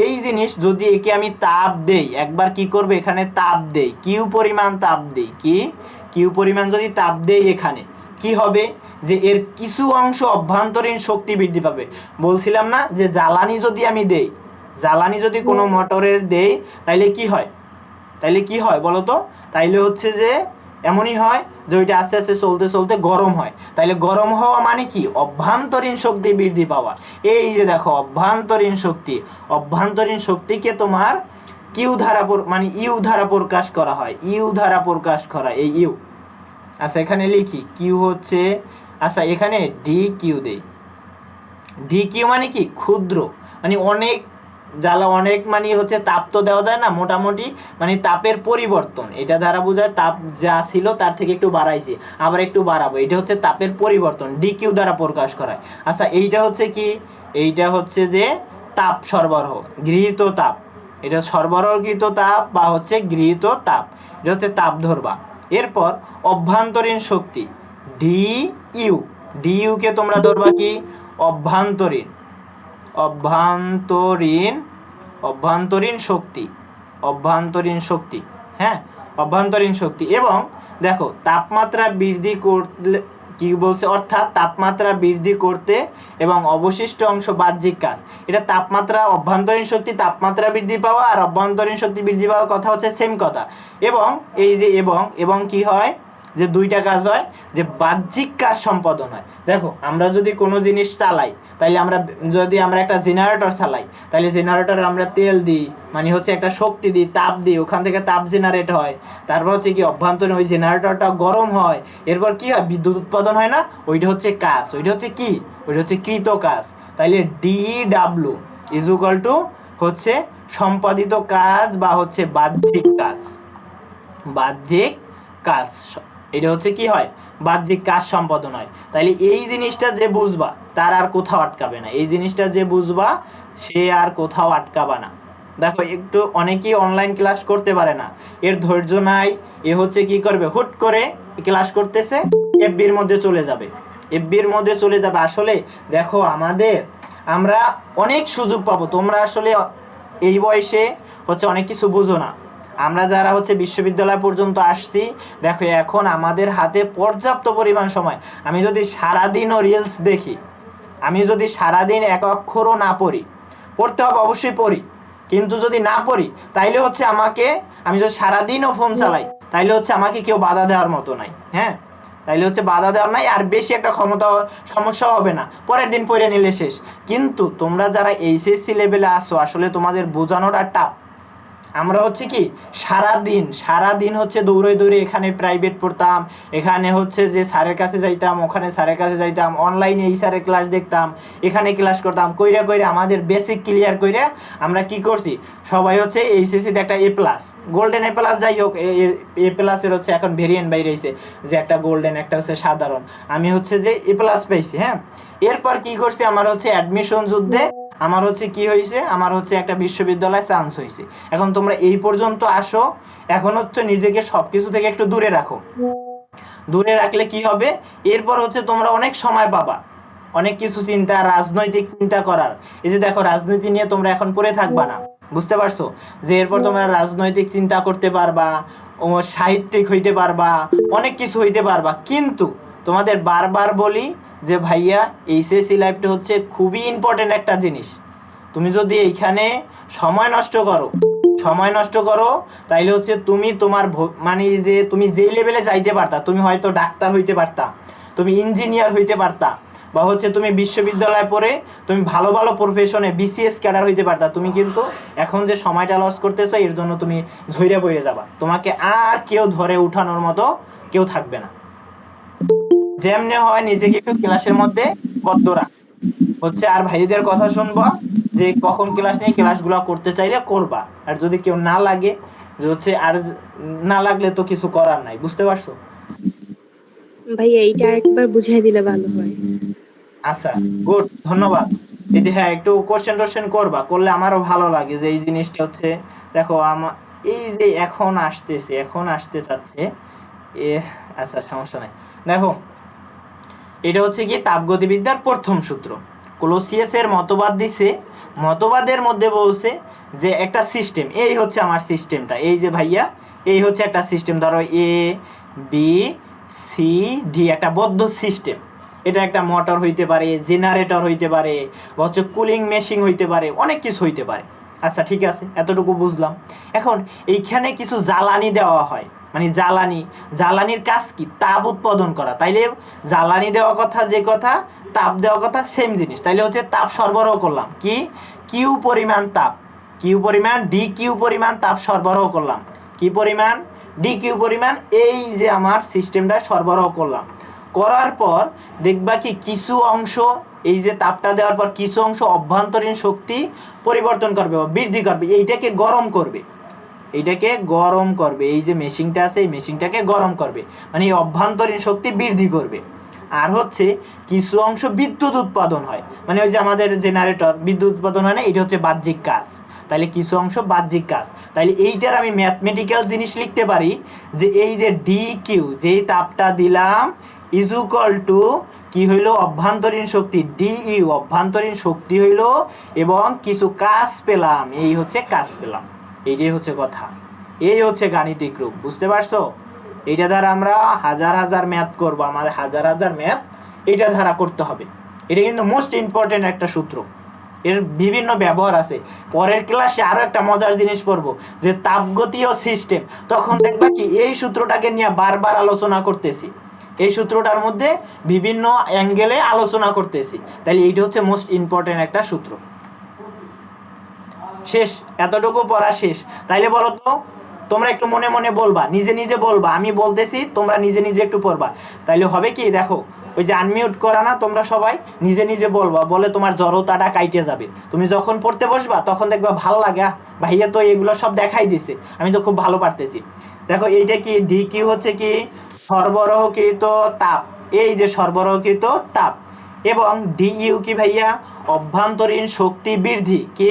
এই জিনিস যদি একে আমি তাপ দেই, একবার কি করবে, এখানে তাপ দেই, কিউ পরিমাণ তাপ দেই, কিউ পরিমাণ যদি তাপ দেই, এখানে কি হবে, যে এর কিছু অংশ অভ্যন্তরীণ শক্তি বৃদ্ধি পাবে। বলছিলাম না যে জ্বালানি যদি কোনো মোটরের দেই, তাইলে কি হয় বলো তো? তাইলে হচ্ছে যে এমনই হয় যে ওইটা আস্তে আস্তে চলতে চলতে গরম হয়, তাইলে গরম হওয়া মানে কি, অভ্যন্তরীণ শক্তি বৃদ্ধি পাওয়া। এই যে দেখো অভ্যন্তরীণ শক্তিকে তোমার কিউ ধারা মানে ইউ ধারা প্রকাশ করা হয়, এই ইউ। আচ্ছা এখানে লিখি কিউ হচ্ছে, আচ্ছা এখানে ডি কিউ দেই, ডি কিউ মানে কি, ক্ষুদ্র, মানে অনেক অনেক মানে হচ্ছে তাপ তো দেওয়া যায় না, মোটামুটি মানে তাপের পরিবর্তন, এটা দ্বারা বোঝায় তাপ যা ছিল তার থেকে একটু বাড়াইছি, আবার একটু বাড়াবো, এটা হচ্ছে তাপের পরিবর্তন, ডি কিউ দ্বারা প্রকাশ করায়। আচ্ছা এইটা হচ্ছে কি, এইটা হচ্ছে যে তাপ সরবরাহ, গৃহীত তাপ, এটা সরবরাহকৃত তাপ বা হচ্ছে গৃহীত তাপ, এটা হচ্ছে তাপ ধরবা। এরপর অভ্যন্তরীণ শক্তি ডি ইউ কে তোমরা ধরবা কি, অভ্যন্তরীণ শক্তি, হ্যাঁ অভ্যন্তরীণ শক্তি। এবং দেখো তাপমাত্রা বৃদ্ধি করলে কি বলছে, অর্থাৎ তাপমাত্রা বৃদ্ধি করতে এবং অবশিষ্ট অংশ বাহ্যিক কাজ, এটা তাপমাত্রা, অভ্যন্তরীণ শক্তি তাপমাত্রা বৃদ্ধি পাওয়া আর অভ্যন্তরীণ শক্তি বৃদ্ধি পাওয়ার কথা হচ্ছে সেম কথা। এবং এই যে এবং কি হয়, যে দুইটা কাজ হয়, যে বাহ্যিক কাজ সম্পাদন হয়। দেখো আমরা যদি কোনো জিনিস চালাই, তাইলে যদি আমরা একটা জেনারেটর চালাই, তাহলে জেনারেটরে আমরা তেল দিই, মানে হচ্ছে একটা শক্তি দিই, তাপ দিই, ওখান থেকে তাপ জেনারেট হয়, তারপর হচ্ছে কি অভ্যন্তরীণ ওই জেনারেটরটা গরম হয়, এরপর কি হয়, বিদ্যুৎ উৎপাদন হয় না, ওইটা হচ্ছে কাজ, ওইটা হচ্ছে কি, ওইটা হচ্ছে কৃত কাজ। তাইলে DW ইজ ইকুয়াল টু হচ্ছে সম্পাদিত কাজ বা হচ্ছে বাহ্যিক কাজ, বাহ্যিক কাজ, এটা হচ্ছে কি হয়, বাহ্যিক কাজ সম্পাদন হয়। তাইলে এই জিনিসটা যে বুঝবা তার আর কোথাও আটকাবে না, এই জিনিসটা যে বুঝবা সে আর কোথাও আটকাবা না। দেখো একটু অনেকেই অনলাইন ক্লাস করতে পারে না, এর ধৈর্য নাই, এ হচ্ছে কি করবে, হুট করে ক্লাস করতেছে, এফবির মধ্যে চলে যাবে, এফবির মধ্যে চলে যাবে। আসলে দেখো আমরা অনেক সুযোগ পাবো, তোমরা আসলে এই বয়সে হচ্ছে অনেক কিছু বুঝো না। আমরা যারা হচ্ছে বিশ্ববিদ্যালয় পর্যন্ত আসছি, দেখো এখন আমাদের হাতে পর্যাপ্ত পরিমাণ সময়। আমি যদি সারাদিনও রিলস দেখি, আমি যদি সারাদিন এক অক্ষরও না পড়ি, পড়তে হবে অবশ্যই পড়ি, কিন্তু যদি না পড়ি তাইলে হচ্ছে আমি যদি সারাদিনও ফোন চালাই, তাইলে হচ্ছে আমাকে কেউ বাধা দেওয়ার মতো নাই। হ্যাঁ, তাইলে হচ্ছে বাধা দেওয়ার নাই, আর বেশি একটা সমস্যা হবে না, পরের দিন পড়ে নিলে শেষ। কিন্তু তোমরা যারা এইচএসসি লেভেলে আসো, আসলে তোমাদের বোঝানোটা টাফ। আমরা হচ্ছে কি সারাদিন হচ্ছে দৌড়ে দৌড়ে এখানে প্রাইভেট পড়তাম, এখানে হচ্ছে যে স্যারের কাছে যাইতাম, ওখানে স্যারের কাছে যাইতাম, অনলাইনে এই স্যারের ক্লাস দেখতাম, এখানে ক্লাস করতাম, কইরা আমাদের বেসিক ক্লিয়ার কইরা আমরা কি করছি, সবাই হচ্ছে এইচএসসিতে একটা A+, গোল্ডেন A+, যাই হোক, A+-এর হচ্ছে এখন ভেরিয়েন্ট বাইরে হয়েছে, যে একটা গোল্ডেন, একটা হচ্ছে সাধারণ। আমি হচ্ছে যে A+ পাইছি। হ্যাঁ, এরপর কি করছি, আমার হচ্ছে অ্যাডমিশন যুদ্ধে আমার হচ্ছে কি হয়েছে, আমার হচ্ছে একটা বিশ্ববিদ্যালয়ে চান্স হয়েছে। এখন তোমরা এই পর্যন্ত আসো, এখন হচ্ছে নিজেকে সবকিছু থেকে একটু দূরে রাখো। দূরে রাখলে কি হবে, এরপর হচ্ছে তোমরা অনেক সময় পাবা অনেক কিছু চিন্তা, রাজনৈতিক চিন্তা করার। এই যে দেখো, রাজনীতি নিয়ে তোমরা এখন পড়ে থাকবা না, বুঝতে পারছো, যে এরপর তোমরা রাজনৈতিক চিন্তা করতে পারবা, ও সাহিত্যিক হইতে পারবা, অনেক কিছু হইতে পারবা। কিন্তু তোমাদের বারবার বলি যে ভাইয়া, এইচএসসি লাইফটা হচ্ছে খুবই ইম্পর্টেন্ট একটা জিনিস। তুমি যদি এইখানে সময় নষ্ট করো, তাইলে হচ্ছে তুমি তোমার মানে যে তুমি যেই লেভেলে যাইতে পারতা, তুমি হয়তো ডাক্তার হইতে পারতা, তুমি ইঞ্জিনিয়ার হইতে পারতা, বা হচ্ছে তুমি বিশ্ববিদ্যালয়ে পড়ে তুমি ভালো ভালো প্রফেশনে BCS ক্যাডার হইতে পারতা, তুমি কিন্তু এখন যে সময়টা লস করতেছো, এর জন্য তুমি ঝইরা পড়ে যাবা, তোমাকে আর কেউ ধরে উঠানোর মতো কেউ থাকবে না। যেমনি হয় নিজেকে একটু ক্লাসের মধ্যে বদ্ধ রাখ, হচ্ছে আর ভাইদের কথা শুনবা, যে কখন ক্লাস নেই, ক্লাসগুলো করতে চাইলে করবা, আর যদি কেউ না লাগে, যে হচ্ছে আর না লাগলে তো কিছু করার নাই, বুঝতে পারছো? ভাইয়া এইটা আরেকবার বুঝাই দিলে ভালো হয়। আচ্ছা, গুড, ধন্যবাদ। যদি হ্যাঁ একটু কোশ্চেন করবা, করলে আমারও ভালো লাগে, যে এই জিনিসটা হচ্ছে, দেখো এই যে এখন আসতে চাচ্ছে এ, আচ্ছা সমস্যা নাই। দেখো, এটা হচ্ছে কি তাপগতিবিদ্যার প্রথম সূত্র, ক্লোসিয়াসের মতবাদ দিছে, মতবাদের মধ্যে বলছে যে একটা সিস্টেম, এই হচ্ছে আমার সিস্টেমটা, এই যে ভাইয়া, এই হচ্ছে একটা সিস্টেম, ধরো ABCD একটা বদ্ধ সিস্টেম। এটা একটা মোটর হইতে পারে, জেনারেটর হইতে পারে, বা হচ্ছে কুলিং মেশিন হইতে পারে, অনেক কিছু হইতে পারে। আচ্ছা ঠিক আছে, এতটুকু বুঝলাম। এখন এইখানে কিছু জ্বালানি দেওয়া হয়, মানে জ্বালানির কাজ কি, তাপ উৎপাদন করা। তাইলে জ্বালানি দেওয়া কথা যে কথা, তাপ দেওয়া কথা সেম জিনিস। তাইলে হচ্ছে তাপ সরবরাহ করলাম, কি কিউ পরিমাণ তাপ, DQ পরিমাণ তাপ সরবরাহ করলাম, কি পরিমাণ, DQ পরিমাণ, এই যে আমার সিস্টেমটা সরবরাহ করলাম। করার পর দেখবা কি কিছু অংশ, এই যে তাপটা দেওয়ার পর কিছু অংশ অভ্যন্তরীণ শক্তি পরিবর্তন করবে বা বৃদ্ধি করবে, এইটাকে গরম করবে, এই যে মেশিনটা আছে, এই মেশিনটাকে গরম করবে, মানে এই অভ্যন্তরীণ শক্তি বৃদ্ধি করবে। আর হচ্ছে কিছু অংশ বিদ্যুৎ উৎপাদন হয়, মানে ওই যে আমাদের জেনারেটর বিদ্যুৎ উৎপাদন হয় না, এটা হচ্ছে বাহ্যিক কাজ। তাহলে কিছু অংশ বাহ্যিক কাজ, তাহলে এইটার আমি ম্যাথমেটিক্যাল জিনিস লিখতে পারি, যে এই যে DQ, যেই তাপটা দিলাম, ইজ ইকুয়াল টু কি হইল, অভ্যন্তরীণ শক্তি DU, অভ্যন্তরীণ শক্তি হইল, এবং কিছু কাজ পেলাম, এই হচ্ছে কাজ পেলাম। এইটাই হচ্ছে কথা, এই হচ্ছে গাণিতিক রূপ, বুঝতে পারছো? এইটা দ্বারা আমরা হাজার ম্যাথ করবো, আমাদের হাজার ম্যাথ এইটা দ্বারা করতে হবে। এটা কিন্তু মোস্ট ইম্পর্টেন্ট একটা সূত্র, এর বিভিন্ন ব্যবহার আছে। পরের ক্লাসে আরো একটা মজার জিনিস পড়বো যে তাপগতি ও সিস্টেম, তখন দেখবা কি এই সূত্রটাকে নিয়ে বারবার আলোচনা করতেছি, এই সূত্রটার মধ্যে বিভিন্ন অ্যাঙ্গেলে আলোচনা করতেছি। তাহলে এইটা হচ্ছে মোস্ট ইম্পর্টেন্ট একটা সূত্র। শেষ, এতটুকু পড়া শেষ। তাইলে বলো তো, তোমরা একটু মনে মনে বলবা, নিজে নিজে বলবা, আমি বলতেছি তোমরা নিজে নিজে একটু পড়বা। তাইলে হবে কি, দেখো ওই যে আনমিউট করা না, তোমরা সবাই নিজে নিজে বলবা, বলে তোমার জড়তাটা কাইটে যাবে। তুমি যখন পড়তে বসবা তখন দেখবা ভাল লাগে, ভাইয়া তো এগুলো সব দেখাই দিছে, আমি তো খুব ভালো পারতেছি। দেখো এইটা কি, ডি কিউ হচ্ছে কি সরবরাহকৃত তাপ, এই যে সরবরাহকৃত তাপ। এবং ডিইউ কি ভাইয়া, অভ্যন্তরীণ শক্তি বৃদ্ধি, কি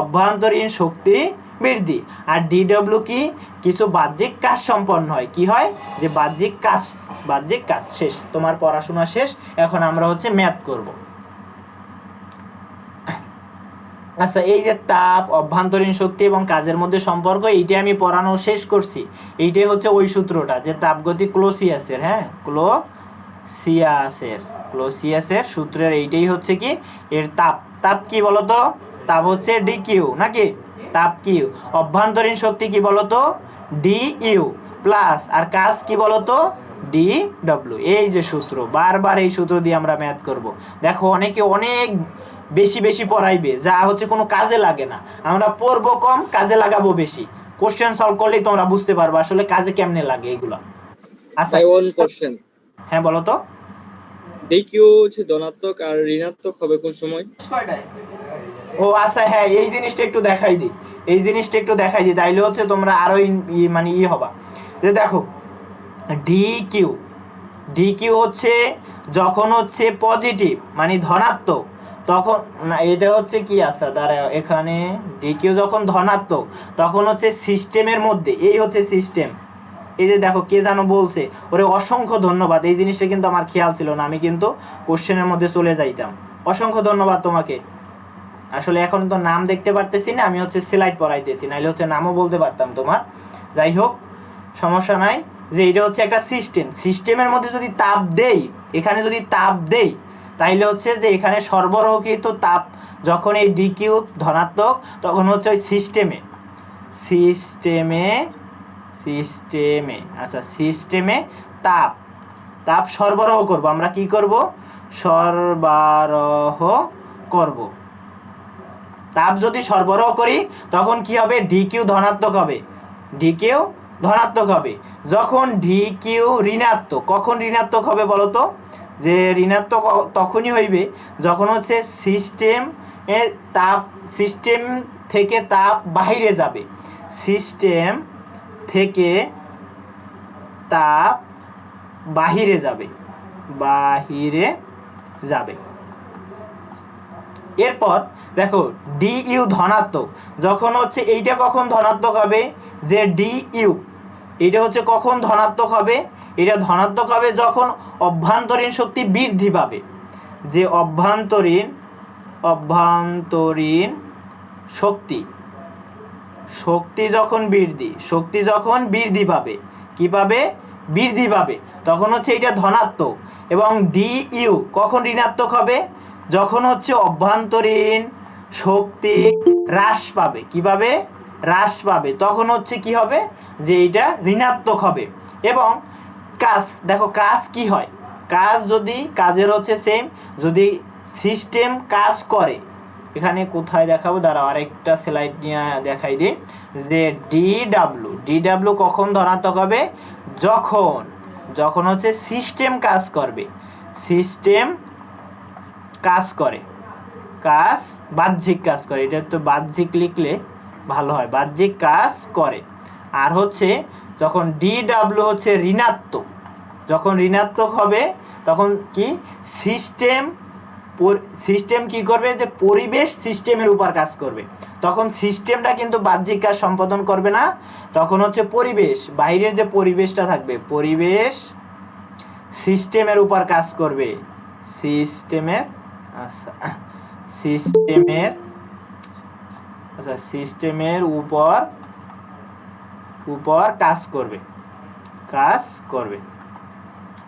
অভ্যন্তরীণ শক্তি বৃদ্ধি। আর ডিডব্লিউ কি, কিছু বাহ্যিক কাজ সম্পন্ন হয়, কি হয়, যে বাহ্যিক কাজ, বাহ্যিক কাজ। শেষ, তোমার পড়াশোনা শেষ। এখন আমরা হচ্ছে ম্যাথ করব। আচ্ছা, এই যে তাপ, অভ্যন্তরীণ শক্তি এবং কাজের মধ্যে সম্পর্ক, এইটা আমি পড়ানো শেষ করছি। এইটাই হচ্ছে ওই সূত্রটা, যে তাপগতি ক্লোসিয়াসের, হ্যাঁ ক্লোসিয়াসের সূত্রের এইটাই হচ্ছে কি এর তাপ। তাপ কি বলতো, তাপ হচ্ছে ডি কিউ নাকি, তাপ কিউ। অভ্যন্তরীণ শক্তি কি বলতো, ডি ইউ প্লাস, আর কাজ কি বলতো, ডি ডব্লিউ। এই যে সূত্র, বারবার এই সূত্র দিয়ে আমরা ম্যাথ করব। দেখো অনেকে অনেক বেশি বেশি পড়াইবে, যা হচ্ছে কোনো কাজে লাগে না। আমরা পড়বো কম, কাজে লাগাবো বেশি। কোশ্চেন সলভ করলেই তোমরা বুঝতে পারবে আসলে কাজে কেমনে লাগে এগুলো। আচ্ছা, ওয়ান কোশ্চেন, হ্যাঁ বলো তো। ডিকিউ হচ্ছে ধনাত্মক আর ঋণাত্মক হবে কোন সময়? ও আচ্ছা, হ্যাঁ এই জিনিসটা একটু দেখাই দিই, এই জিনিসটা একটু দেখাই দিই, তাইলে হচ্ছে তোমরা আরো মানে হবা। যে দেখো ডি কিউ হচ্ছে যখন হচ্ছে পজিটিভ মানে ধনাত্মক, তখন না, এটা হচ্ছে কি, আচ্ছা দাঁড়া, এখানে ডি কিউ যখন ধনাত্মক তখন হচ্ছে সিস্টেমের মধ্যে, এই হচ্ছে সিস্টেম। এই যে দেখো কে যেন বলছে, ওরে অসংখ্য ধন্যবাদ, এই জিনিসটা কিন্তু আমার খেয়াল ছিল না, আমি কিন্তু কোশ্চেনের মধ্যে চলে যাইতাম। অসংখ্য ধন্যবাদ তোমাকে। আসলে এখন তো নাম দেখতে পারতেছি না, আমি হচ্ছে স্লাইড পড়াইতেছি, নাইলে হচ্ছে নামও বলতে পারতাম তোমার। যাই হোক, সমস্যা নাই। যে এটা হচ্ছে একটা সিস্টেম, সিস্টেমের মধ্যে যদি তাপ দেই, এখানে যদি তাপ দেই, তাইলে হচ্ছে যে এখানে সরবরাহকৃত তাপ যখন এই ডি কিউ ধনাত্মক, তখন হচ্ছে ওই সিস্টেমে আচ্ছা সিস্টেমে তাপ সরবরাহ করব। আমরা কি করব, সরবরাহ করব। তাপ যদি সরবরাহ করি তখন কি হবে, ডি কিউ ধনাত্মক হবে, ডি কিউ ধনাত্মক হবে। যখন ডি কিউ ঋণাত্মক, কখন ঋণাত্মক হবে বলো তো, যে ঋণাত্মক তখনই হইবে যখন হচ্ছে সিস্টেম থেকে তাপ বাহিরে যাবে, সিস্টেম থেকে তাপ বাহিরে যাবে। এরপর দেখো ডি ইউ ধনাত্মক, যখন হচ্ছে এইটা কখন ধনাত্মক হবে, যে ডি ইউ এটা হচ্ছে কখন ধনাত্মক হবে, এটা ধনাত্মক হবে যখন অভ্যন্তরীণ শক্তি বৃদ্ধি পাবে, যে অভ্যন্তরীণ শক্তি যখন বৃদ্ধি পাবে, কি পাবে, বৃদ্ধি পাবে, তখন হচ্ছে এটা ধনাত্মক। এবং ডি ইউ কখন ঋণাত্মক হবে, যখন হচ্ছে অভ্যন্তরীণ শক্তি হ্রাস পাবে, কি পাবে, হ্রাস পাবে, তখন হচ্ছে কি হবে, যে এটা ঋণাত্মক হবে। এবং কাজ, দেখো কাজ কি হয়, কাজের হচ্ছে সেম, যদি সিস্টেম কাজ করে, এখানে কোথায় দেখাবো, দাঁড়াও আরেকটা স্লাইড নিয়ে দেখাই দিই। যে ডিডব্লিউ কখন ধনাত্মক হবে, যখন হচ্ছে সিস্টেম কাজ করবে, বাহ্যিক কাজ করে, এটা তো বাহ্যিক লিখলে ভালো হয়, বাহ্যিক কাজ করে। আর হচ্ছে যখন ডিডব্লিউ হচ্ছে ঋণাত্মক, যখন ঋণাত্মক হবে তখন কি, সিস্টেম কি করবে, যে পরিবেশ সিস্টেমের উপর কাজ করবে, তখন সিস্টেমটা কিন্তু বাহ্যিক কাজ সম্পাদন করবে না, তখন হচ্ছে পরিবেশ, বাইরের যে পরিবেশটা থাকবে, পরিবেশ সিস্টেমের উপর কাজ করবে, সিস্টেমের উপর কাজ করবে।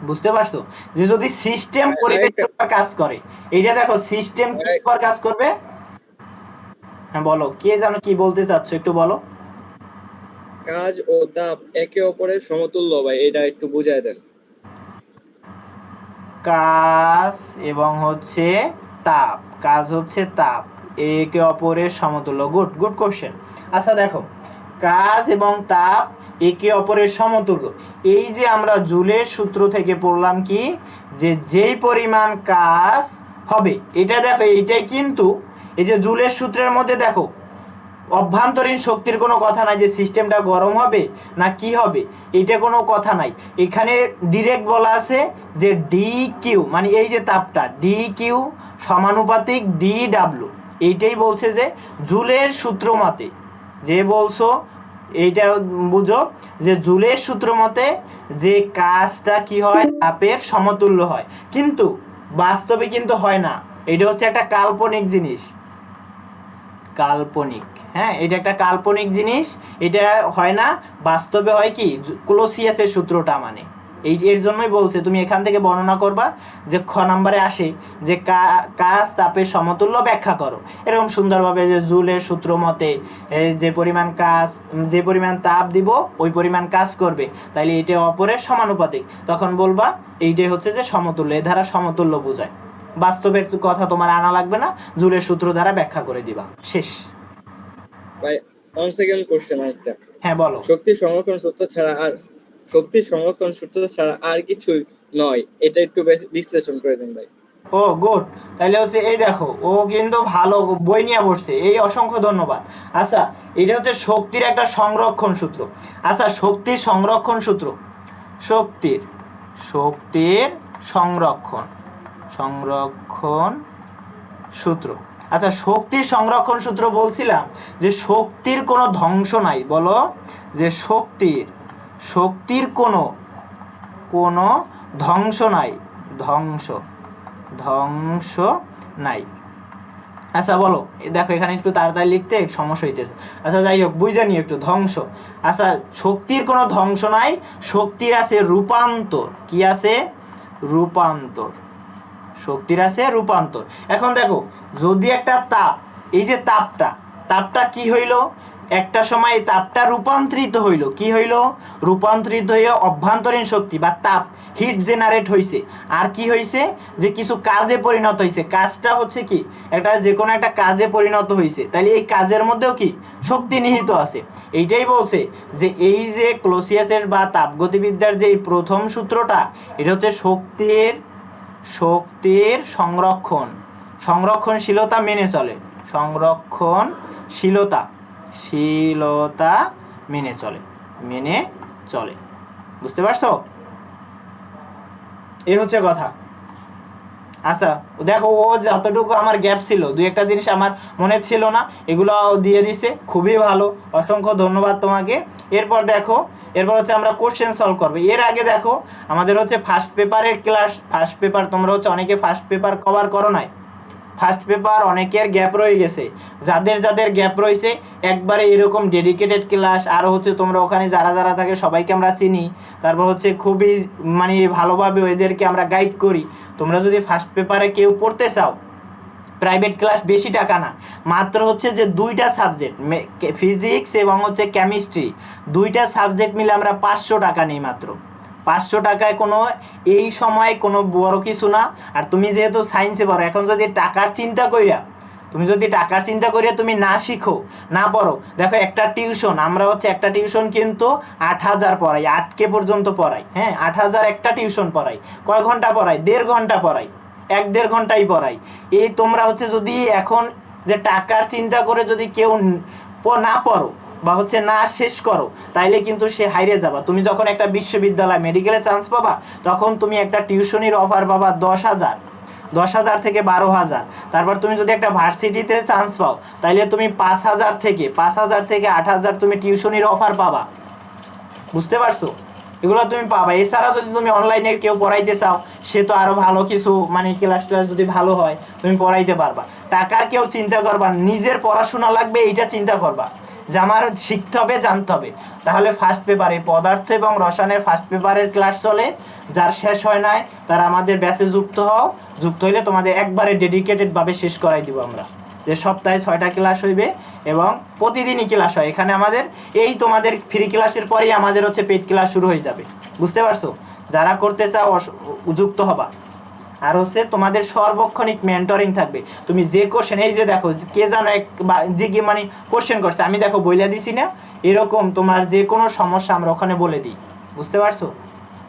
বুঝতে পারছো, যে যদি সিস্টেম পরিবেশের উপর কাজ করে, এইটা দেখো সিস্টেম কি উপর কাজ করবে, হ্যাঁ বলো, কে জানো কি বলতে চাচ্ছ, একটু বলো। কাজ ও তাপ একে অপরের সমতুল্য ভাই, এটা একটু বুঝায় দেন। কাজ এবং হচ্ছে তাপ, কাজ হচ্ছে তাপ, একে অপরের সমতুল্য। Good good question. আচ্ছা দেখো, কাজ এবং তাপ একে অপরের সমতুল্য, এই যে আমরা জুলের সূত্র থেকে পড়লাম কি, যে যেই পরিমাণ কাজ হবে, এটা দেখো এইটাই কিন্তু, এই যে জুলের সূত্রের মধ্যে দেখো অভ্যন্তরীণ শক্তির কোনো কথা নাই যে সিস্টেমটা গরম হবে না কি হবে, এটা কোনো কথা নাই। এখানে ডিরেক্ট বলা আছে যে ডি কিউ, মানে এই যে তাপটা ডি কিউ সমানুপাতিক ডি ডাব্লু, এইটাই বলছে যে জুলের সূত্র মতে, যে বলছো এইটা বুঝো, যে জুলের সূত্র মতে যে কাজটা কি হয়, তাপের সমতুল্য হয়, কিন্তু বাস্তবে কিন্তু হয় না। এটা হচ্ছে একটা কাল্পনিক জিনিস, কাল্পনিক। হ্যাঁ, এটা একটা কাল্পনিক জিনিস, এটা হয় না। বাস্তবে হয় কি, ক্লোসিয়াসের সূত্রটা মানে এর জন্যই বলছে তুমি এখান থেকে বর্ণনা করবা, যে খ নাম্বারে আসে যে কাজ তাপের সমতুল্য ব্যাখ্যা করো, এরকম সুন্দরভাবে যে জুলের সূত্র মতে যে পরিমাণ কাজ, যে পরিমাণ তাপ দিব ওই পরিমাণ কাজ করবে, তাইলে এটা অপরের সমানুপাতিক, তখন বলবা এইটাই হচ্ছে যে সমতুল্য, এ ধারা সমতুল্য বোঝায়। বাস্তবের কথা তোমার আনা লাগবে না, জুলের সূত্র দ্বারা ব্যাখ্যা করে দিবা, শেষ। ভাই ওয়ান সেকেন্ড কোশ্চেন একটা। হ্যাঁ বলো। শক্তি সংরক্ষণ সূত্র ছাড়া আর কিছুই নয়, এটা একটু বিশ্লেষণ করে দেন ভাই। ও গুড, তাহলে হচ্ছে এই দেখো ও কিন্তু ভালো বই নিয়ে পড়ছে, এই অসংখ্য ধন্যবাদ। আচ্ছা, এটা হচ্ছে শক্তির একটা সংরক্ষণ সূত্র। আচ্ছা, শক্তির সংরক্ষণ সূত্র, শক্তির শক্তির সংরক্ষণ সংরক্ষণ সূত্র। আচ্ছা, শক্তির সংরক্ষণ সূত্র বলছিলাম যে শক্তির কোনো ধ্বংস নাই, বলো যে শক্তির কোনো কোনো ধ্বংস নাই, ধ্বংস ধ্বংস নাই। আচ্ছা বলো, দেখো এখানে একটু তাড়াতাড়ি লিখতে সমস্যা হইতেছে। আচ্ছা যাই হোক, বুঝে নিও একটু, ধ্বংস। আচ্ছা, শক্তির কোনো ধ্বংস নাই, শক্তির আছে রূপান্তর। কি আছে? রূপান্তর। শক্তির আছে রূপান্তর। এখন দেখো, যদি একটা তাপ, এই যে তাপটা কি হইল, একটা সময় তাপটা রূপান্তরিত হইল, কি হইল, রূপান্তরিত হয়ে অভ্যন্তরীণ শক্তি বা তাপ, হিট জেনারেট হইছে। আর কি হইছে, যে কিছু কাজে পরিণত হইছে, কাজটা হচ্ছে কি, একটা যে কোনো একটা কাজে পরিণত হইছে, তাহলে এই কাজের মধ্যেও কি শক্তি নিহিত আছে। এইটাই বলছে যে এই যে ক্লোসিয়াসের বা তাপগতিবিদ্যার যে এই প্রথম সূত্রটা, এটা হচ্ছে শক্তির সংরক্ষণশীলতা মেনে চলে, সংরক্ষণশীলতা মেনে চলে। বুঝতে পারছো? এই হচ্ছে কথা। আচ্ছা দেখো, ও যতটুকু আমার গ্যাপ ছিল, দুই একটা জিনিস আমার মনে ছিল না, এগুলো দিয়ে দিছে, খুবই ভালো, অসংখ্য ধন্যবাদ তোমাকে। এরপর হচ্ছে আমরা কোশ্চেন সলভ করবো। এর আগে দেখো, আমাদের হচ্ছে ফার্স্ট পেপারের ক্লাস, ফার্স্ট পেপার তোমরা হচ্ছে অনেকে ফার্স্ট পেপার কভার করো নাই, ফার্স্ট পেপার অনেকের গ্যাপ রয়ে গেছে। যাদের গ্যাপ রয়েছে, একবারে এরকম ডেডিকেটেড ক্লাস, আরও হচ্ছে তোমরা ওখানে যারা থাকে সবাইকে আমরা চিনি, তারপর হচ্ছে খুবই মানে ভালোভাবে ওদেরকে আমরা গাইড করি। তোমরা যদি ফার্স্ট পেপারে কেউ পড়তে চাও, প্রাইভেট ক্লাস বেশি টাকা না, মাত্র হচ্ছে যে দুইটা সাবজেক্ট, ফিজিক্স এবং হচ্ছে কেমিস্ট্রি, দুইটা সাবজেক্ট মিলে আমরা 500 টাকা নিই, মাত্র 500 টাকায় কোনো এই সময় কোনো বড় কিছু না। আর তুমি যেহেতু সায়েন্সে পড়ো, এখন যদি টাকার চিন্তা করিয়া তুমি না শিখো, না পড়ো, দেখো একটা টিউশন, আমরা হচ্ছে একটা টিউশন কিন্তু 8,000 পড়াই, 8K পর্যন্ত পড়াই। হ্যাঁ, 8,000 একটা টিউশন পড়াই। কয় ঘন্টা পড়াই? 1.5 ঘন্টা পড়াই, 1-1.5 ঘন্টাই পড়াই। এই তোমরা হচ্ছে যদি এখন যে টাকার চিন্তা করে যদি কেউ না পড়ো বা হচ্ছে না শেষ করো, তাইলে কিন্তু সে হাইরে যাবা। তুমি যখন একটা বিশ্ববিদ্যালয় মেডিকেলে চান্স পাবা, তখন তুমি একটা টিউশনির অফার পাবা 10,000 থেকে 12,000। তারপর তুমি যদি একটা ভার্সিটিতে চান্স পাও, তাইলে তুমি 5,000 থেকে 8,000 তুমি টিউশনির অফার পাবা। বুঝতে পারছো? এগুলো তুমি পাবা। এছাড়া যদি তুমি অনলাইনে কেউ পড়াইতে চাও, সে তো আরো ভালো কিছু, মানে ক্লাস যদি ভালো হয় তুমি পড়াইতে পারবা। টাকার কেউ চিন্তা করবা, নিজের পড়াশোনা লাগবে এইটা চিন্তা করবা, যে আমার শিখতে হবে, জানতে হবে। তাহলে ফার্স্ট পেপারে পদার্থ এবং রসায়নের ফার্স্ট পেপারের ক্লাস চলে, যার শেষ হয় নাই তারা আমাদের ব্যাচে যুক্ত হইলে তোমাদের একবারে ডেডিকেটেড ভাবে শেষ করাই দিব আমরা। যে সপ্তাহে 6টা ক্লাস হইবে এবং প্রতিদিনই ক্লাস হয়। এখানে আমাদের এই তোমাদের ফ্রি ক্লাসের পরেই আমাদের হচ্ছে পেইড ক্লাস শুরু হয়ে যাবে, বুঝতে পারছো? যারা করতে চাও যুক্ত হবা। আর হচ্ছে তোমাদের সর্বক্ষণিক মেন্টরিং থাকবে। তুমি যে কোশ্চেন, এই যে দেখো কে জানো এক জিজ্ঞে মানে কোশ্চেন করছে, আমি দেখো বইলা দিছি না, এরকম তোমার যে কোনো সমস্যা আমরা ওখানে বলে দিই, বুঝতে পারছো?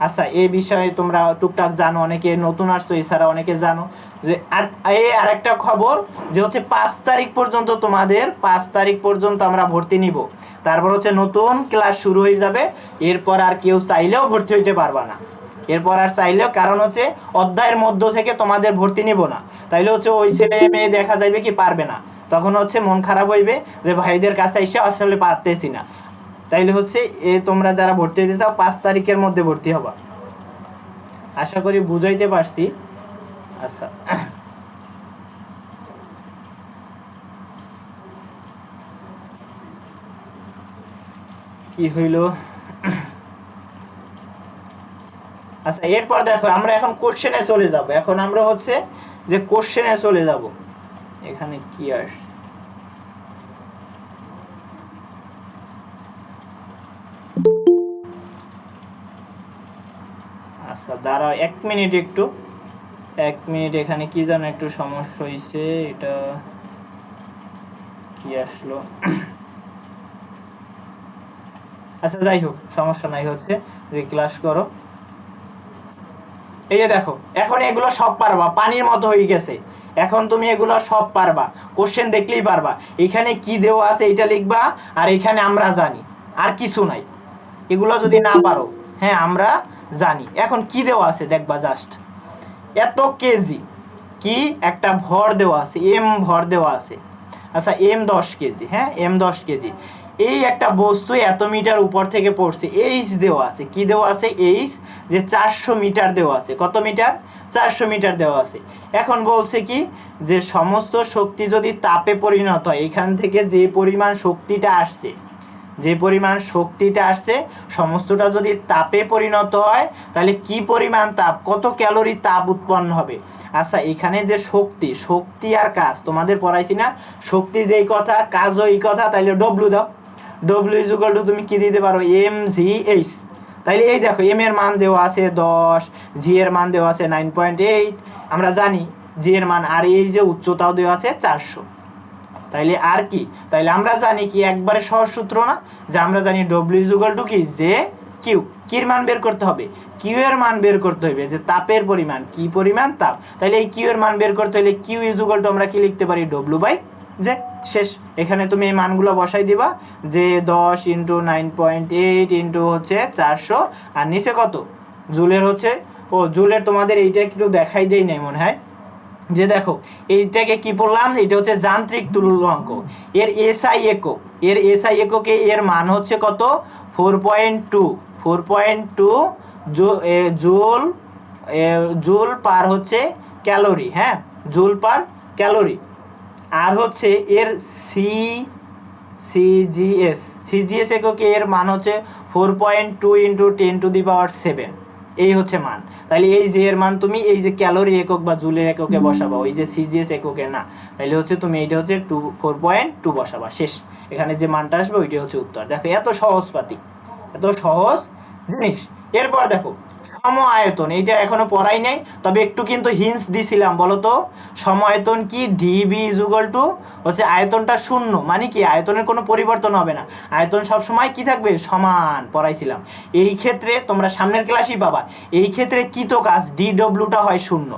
আচ্ছা, এই বিষয়ে তোমরা টুকটাক জানো, অনেকে নতুন আসছো, এছাড়া অনেকে জানো যে আর একটা খবর যে হচ্ছে 5 তারিখ পর্যন্ত তোমাদের 5 তারিখ পর্যন্ত আমরা ভর্তি নিব। তারপর হচ্ছে নতুন ক্লাস শুরু হয়ে যাবে। এরপর আর কেউ চাইলেও ভর্তি হইতে পারবা না, এরপর আর চাইলেও, কারণ হচ্ছে অধ্যায়ের মধ্য থেকে তোমাদের ভর্তি নিব না। তাইলে হচ্ছে ওই ছেলে মেয়ে দেখা যাবে কি পারবে না, তখন হচ্ছে মন খারাপ হইবে যে ভাইদের কাছে এসে আসলে পারতেছি না। তাইলে হচ্ছে তোমরা যারা ভর্তি হইতে চাও 5 তারিখের মধ্যে ভর্তি হবা। আশা করি বুঝাইতে পারছি। আচ্ছা, কি হইল? আচ্ছা, এরপর দেখো আমরা এখন কোশ্চেনে চলে যাব। এখন আমরা হচ্ছে যে কোশ্চেনে চলে যাব। এখানে কি আসছে? আচ্ছা দাঁড়াও 1 মিনিট, একটু 1 মিনিট, এখানে কি যেন একটু সমস্যা হয়েছে। এটা কি আসলো? আচ্ছা যাই হোক, সমস্যা নাই, হচ্ছে যে ক্লাস করো। এই যে দেখো এখন এগুলো সব পারবা, পানির মতো হয়ে গেছে। এখন তুমি এগুলো সব পারবা, কোশ্চেন দেখলেই পারবা। এখানে কি দেওয়া আছে এটা লিখবা, আর এখানে আমরা জানি, আর কিছু নাই। এগুলো যদি না পারো, হ্যাঁ আমরা জানি। এখন কি দেওয়া আছে দেখবা, জাস্ট এত কেজি, কি একটা ভর দেওয়া আছে, এম ভর দেওয়া আছে। আচ্ছা এম 10 কেজি, হ্যাঁ এম 10 কেজি। এই একটা বস্তু এত মিটার উপর থেকে পড়ছে, এইচ দেওয়া আছে। কি দেওয়া আছে? এইচ, যে 400 মিটার দেওয়া আছে। কত মিটার? 400 মিটার দেওয়া আছে। এখন বলছে কি যে সমস্ত শক্তি যদি তাপে পরিণত হয়, এখান থেকে যে পরিমাণ শক্তিটা আসছে, যে পরিমাণ শক্তিটা আসছে সমস্তটা যদি তাপে পরিণত হয়, তাহলে কি পরিমাণ তাপ, কত ক্যালোরি তাপ উৎপন্ন হবে। আচ্ছা এখানে যে শক্তি, শক্তি আর কাজ তোমাদের পড়াইছি না, শক্তি যেই কথা কাজও এই কথা, তাইলে ডব্লিউ দাও। ডব্লিউ ইজ ইকুয়াল টু তুমি কি দিতে পারো? M G H. তাইলে এই দেখো এম এর মান দেওয়া আছে 10, জি এর মান দেওয়া আছে 9.8, আমরা জানি জি এর মান, আর এই যে উচ্চতাও দেওয়া আছে 400। তাইলে আর কি, তাইলে আমরা জানি কি একবারে সহজ সূত্র না, যে আমরা জানি ডব্লিউ ইজ ইকুয়াল টু কি, যে কিউ। কির মান বের করতে হবে? কিউ এর মান বের করতে হবে, যে তাপের পরিমাণ, কি পরিমাণ তাপ। তাইলে এই কিউ এর মান বের করতে হলে কিউ ইজ ইকুয়াল টু আমরা কি লিখতে পারি? ডব্লিউ বাই যে। শেষ। এখানে তুমি এই মানগুলো বসাই দিবা, যে 10 ইন্টু 9.8 ইন্টু হচ্ছে 400, আর নিচে কত জুলের হচ্ছে, ও জুলের তোমাদের এইটা একটু দেখাই দেই নাই মনে হয়, যে দেখো এইটাকে কি বললাম, এটা হচ্ছে যান্ত্রিক তুল্যাঙ্ক। এর এসআই একক, এর এসআই এককে এর মান হচ্ছে কত? 4.2 জুল, জুল পার হচ্ছে ক্যালোরি, হ্যাঁ জুল পার ক্যালোরি। আর হচ্ছে এর সিজিএস এককে এর মান হচ্ছে 4.2 ইন্টু 10⁻⁷, এই হচ্ছে মান। তাহলে এই যে এর মান তুমি এই যে ক্যালোরি একক বা জুলের এককে বসাবা, ওই যে সিজিএস এককে না। তাহলে হচ্ছে তুমি এইটা হচ্ছে 4.2 বসাবা। শেষ। এখানে যে মানটা আসবে ওইটা হচ্ছে উত্তর। দেখো এত সহজ পাতি, এত সহজ জিনিস। এরপর দেখো সম আয়তন, এইটা এখনো পড়াই নাই, তবে একটু কিন্তু হিন্টস দিছিলাম। বলো তো সম আয়তন কি? ডিবি ইজ ইকুয়াল টু হচ্ছে আয়তনটা শূন্য, মানে কি আয়তনের কোনো পরিবর্তন হবে না, আয়তন সবসময় কি থাকবে? সমান, পড়াইছিলাম। এই ক্ষেত্রে তোমরা সামনের ক্লাসেই পাবা, এই ক্ষেত্রে কৃত কাজ ডিডব্লিউটা হয় শূন্য।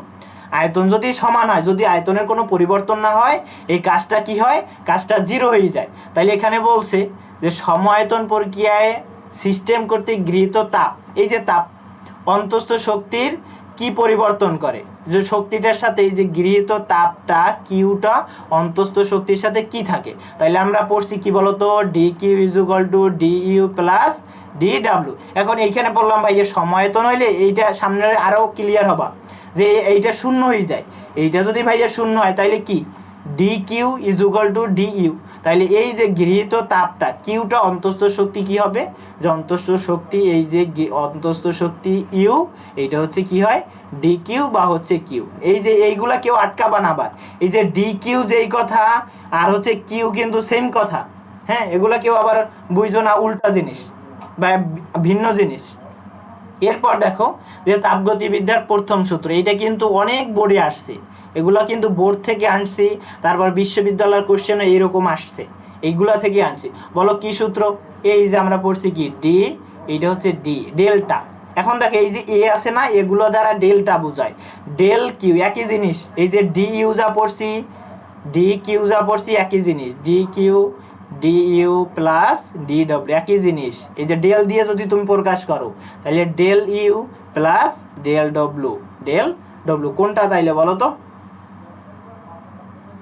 আয়তন যদি সমান হয়, যদি আয়তনের কোনো পরিবর্তন না হয়, এই কাজটা কি হয়? কাজটা 0 হয়ে যায়। তাইলে এখানে বলছে যে সম আয়তন প্রক্রিয়ায় সিস্টেম কর্তৃক গৃহীত তাপ, এই যে তাপ অন্তস্থ শক্তির কি পরিবর্তন করে, যে শক্তিটার সাথে এই যে গৃহীত তাপটা কিউটা অন্তস্থ শক্তির সাথে কি থাকে। তাইলে আমরা পড়ছি কি বলতো, D Q is equal to D U plus D W. এখন এইখানে বললাম ভাই যে সমায়তন হইলে এইটা সামনে আরও ক্লিয়ার হবা, যে এইটা শূন্য হয়ে যায়। এইটা যদি ভাইয়া শূন্য হয় তাইলে কি? D Q is equal to D U. তাইলে এই যে গৃহীত তাপটা কিউটা অন্তস্থ শক্তি কি হবে, যে অন্তস্থ শক্তি এই যে অন্তস্থ শক্তি ইউ, এইটা হচ্ছে কি হয় ডি কিউ বা হচ্ছে কিউ। এই যে এইগুলা কেউ আটকাবা না আবার, এই যে ডি কিউ যেই কথা আর হচ্ছে কিউ কিন্তু সেম কথা, হ্যাঁ, এগুলা কেউ আবার বুঝো না উল্টা জিনিস বা ভিন্ন জিনিস। এরপর দেখো যে তাপগতিবিদ্যার প্রথম সূত্র, এটা কিন্তু অনেক বোর্ডে আসছে, এগুলো কিন্তু বোর্ড থেকে আনছি, তারপর বিশ্ববিদ্যালয়ের কোশ্চেনও এইরকম আসছে, এইগুলা থেকে আনছি। বলো কি সূত্র? এই যে আমরা পড়ছি কি ডি, এইটা হচ্ছে ডি ডেল্টা। এখন দেখো এই যে এ আছে না, এগুলো দ্বারা ডেল্টা বোঝায়, ডেল কিউ একই জিনিস। এই যে ডি ইউ যা পড়ছি, ডি কিউ যা পড়ছি একই জিনিস, D Q D U plus D W একই জিনিস। এই যে ডেল দিয়ে যদি তুমি প্রকাশ করো তাহলে del U plus del W কোনটা তাইলে বলো তো?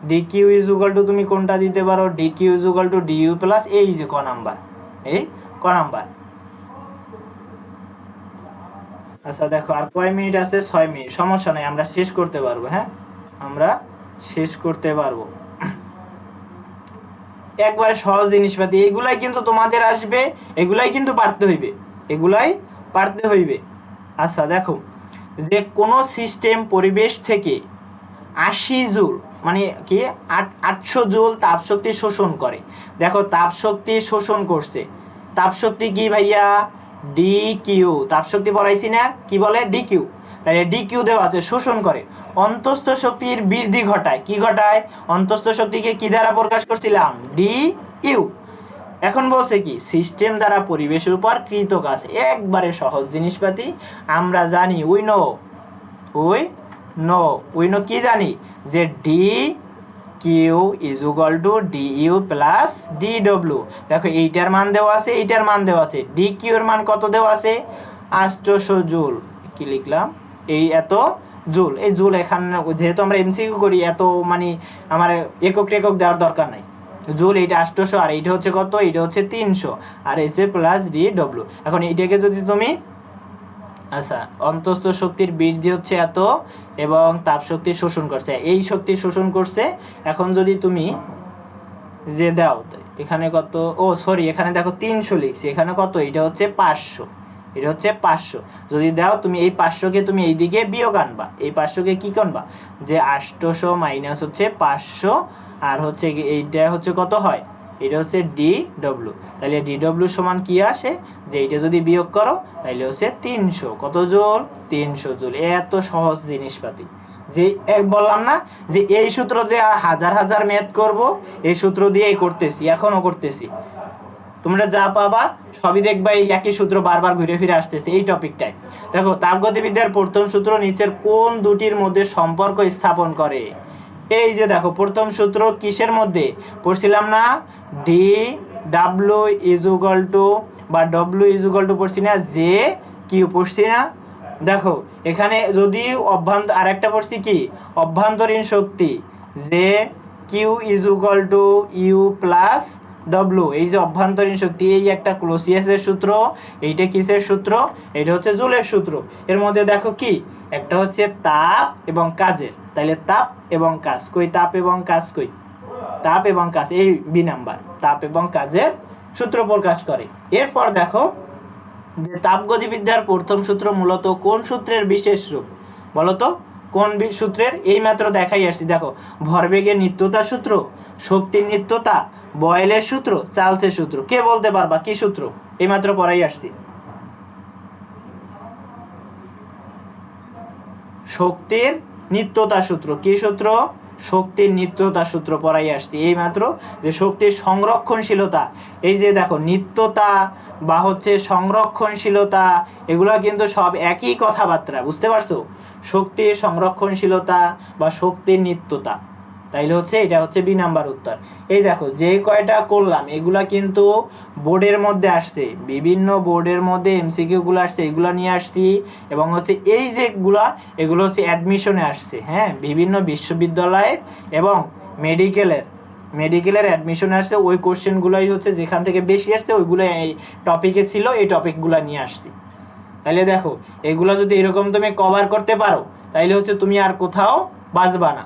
D Q is equal to তুমি কোনটা দিতে পারো, D Q is equal to D U plus এই যে ক নাম্বার, এই ক নাম্বার। আচ্ছা দেখো আর কয় মিনিট আছে? 6 মিনিট, সমস্যা নাই, আমরা শেষ করতে পারবো। হ্যাঁ, আমরা শেষ করতে পারবো। একবারে সহজ জিনিসপাতি, এগুলাই কিন্তু তোমাদের আসবে, এগুলাই কিন্তু পারতে হইবে, এগুলাই পারতে হইবে। আচ্ছা দেখো যে কোনো সিস্টেম পরিবেশ থেকে 80 জুল মানে কি 800 জুল তাপশক্তি শোষণ করে। দেখো তাপশক্তি শোষণ করছে, তাপশক্তি কি ভাইয়া? ডি কিউ, তাপশক্তি পড়াইছি না, কি বলে ডি কিউ, তাহলে ডি কিউ দেওয়া আছে, শোষণ করে। অন্তস্থ শক্তির বৃদ্ধি ঘটায়, কি ঘটায়? অন্তস্থ শক্তিকে কি দ্বারা প্রকাশ করছিলাম? D U. এখন বলছে কি সিস্টেম দ্বারা পরিবেশের উপর কৃত কাজ, একবারে সহজ জিনিসপাতি আমরা জানি, উই নো কি জানি যে D Q is equal to D U plus D W. দেখো এইটার মান দেওয়া আছে, এইটার মান দেওয়া আছে, ডি কিউ এর মান কত দেওয়া আছে? 800 জুল। কি লিখলাম? এই এত জুল। এই জুল এখানে যেহেতু আমরা এমসিকিউ করি, এত মানে আমার একক টেকক দেওয়ার দরকার নাই। জুল এইটা 800 আর এইটা হচ্ছে কত? এইটা হচ্ছে 300 আর এসে প্লাস ডি ডব্লিউ। এখন এইটাকে যদি তুমি আচ্ছা অন্তস্থ শক্তির বৃদ্ধি হচ্ছে এত এবং তাপ শক্তি শোষণ করছে, এই শক্তি শোষণ করছে। এখন যদি তুমি যে দাও এখানে কত, ও সরি এখানে দেখো 300 লিখছি, এখানে কত? এটা হচ্ছে 500, এটা হচ্ছে 500। যদি দাও তুমি এই 500কে তুমি এইদিকে বিয়োগ আনবা, এই 500কে কি করবা? যে 800 মাইনাস হচ্ছে 500 আর হচ্ছে এইটা হচ্ছে কত হয়? এটা হচ্ছে ডি ডব্লিউ। তাহলে ডি ডব্লিউ সমান কি আসে? যে এইটা যদি বিয়োগ করো তাহলে হচ্ছে 300। কত জুল? 300 জুল। এত সহজ জিনিসপাতি, যে বললাম না যে এই সূত্র দিয়ে হাজার হাজার ম্যাথ করব, এই সূত্র দিয়েই করতেছি, এখনো করতেছি। তোমরা যা পাবা সবই দেখবা এই একই সূত্র বারবার ঘুরে ফিরে আসতেছে এই টপিকটায়। দেখো তাপগতিবিদ্যার প্রথম সূত্র নিচের কোন দুটির মধ্যে সম্পর্ক স্থাপন করে? এই যে দেখো প্রথম সূত্র কিসের মধ্যে পড়ছিলাম না? D W is equal two বা ডব্লিউ ইজ ইকুয়াল টু পড়ছি না, জে কিউ পড়ছি না। দেখো এখানে যদি আরেকটা পড়ছি কি অভ্যন্তরীণ শক্তি, J Q is equal to U plus W. এই যে অভ্যন্তরীণ শক্তি, এই একটা ক্লোসিয়াসের সূত্র, এইটা কিসের সূত্র? এটা হচ্ছে জুলের সূত্র। এর মধ্যে দেখো কি একটা হচ্ছে তাপ এবং কাজের, তাহলে তাপ এবং কাজ কই? তাপ এবং কাজ কই? তাপ এবং কাজ, এই বি নাম্বার, তাপ এবং কাজের সূত্র প্রকাশ করে। এরপর দেখো যে তাপগতিবিদ্যার প্রথম সূত্র মূলত কোন সূত্রের বিশেষ রূপ? বলতো কোন সূত্রের? এই মাত্র দেখাই আসছি, দেখো ভরবেগের নিত্যতা সূত্র, শক্তির নিত্যতা, বয়েলের সূত্র, চার্লসের সূত্র। কে বলতে পারবা কি সূত্র? এই মাত্র পড়াই আসছি, শক্তির নিত্যতা সূত্র। কি সূত্র? শক্তির নিত্যতা সূত্র পড়াই আসছি এই মাত্র, যে শক্তির সংরক্ষণশীলতা। এই যে দেখো নিত্যতা বা হচ্ছে সংরক্ষণশীলতা, এগুলো কিন্তু সব একই কথাবার্তা, বুঝতে পারছো? শক্তির সংরক্ষণশীলতা বা শক্তির নিত্যতা, তাইলে হচ্ছে এটা হচ্ছে বি নাম্বার উত্তর। এই দেখো যে কয়টা করলাম এগুলা কিন্তু বোর্ডের মধ্যে আসছে, বিভিন্ন বোর্ডের মধ্যে এমসিকিউ গুলো আসছে, এগুলো নিয়ে আসছি। এবং হচ্ছে এই যেগুলা এগুলো হচ্ছে অ্যাডমিশনে আসছে, হ্যাঁ, বিভিন্ন বিশ্ববিদ্যালয়ের এবং মেডিকেলের অ্যাডমিশনে আসছে। ওই কোশ্চেনগুলোই হচ্ছে যেখান থেকে বেশি আসছে ওইগুলো এই টপিকে ছিল, এই টপিকগুলো নিয়ে আসছি। তাইলে দেখো এগুলো যদি এরকম তুমি কভার করতে পারো তাইলে হচ্ছে তুমি আর কোথাও বাঁচবা না।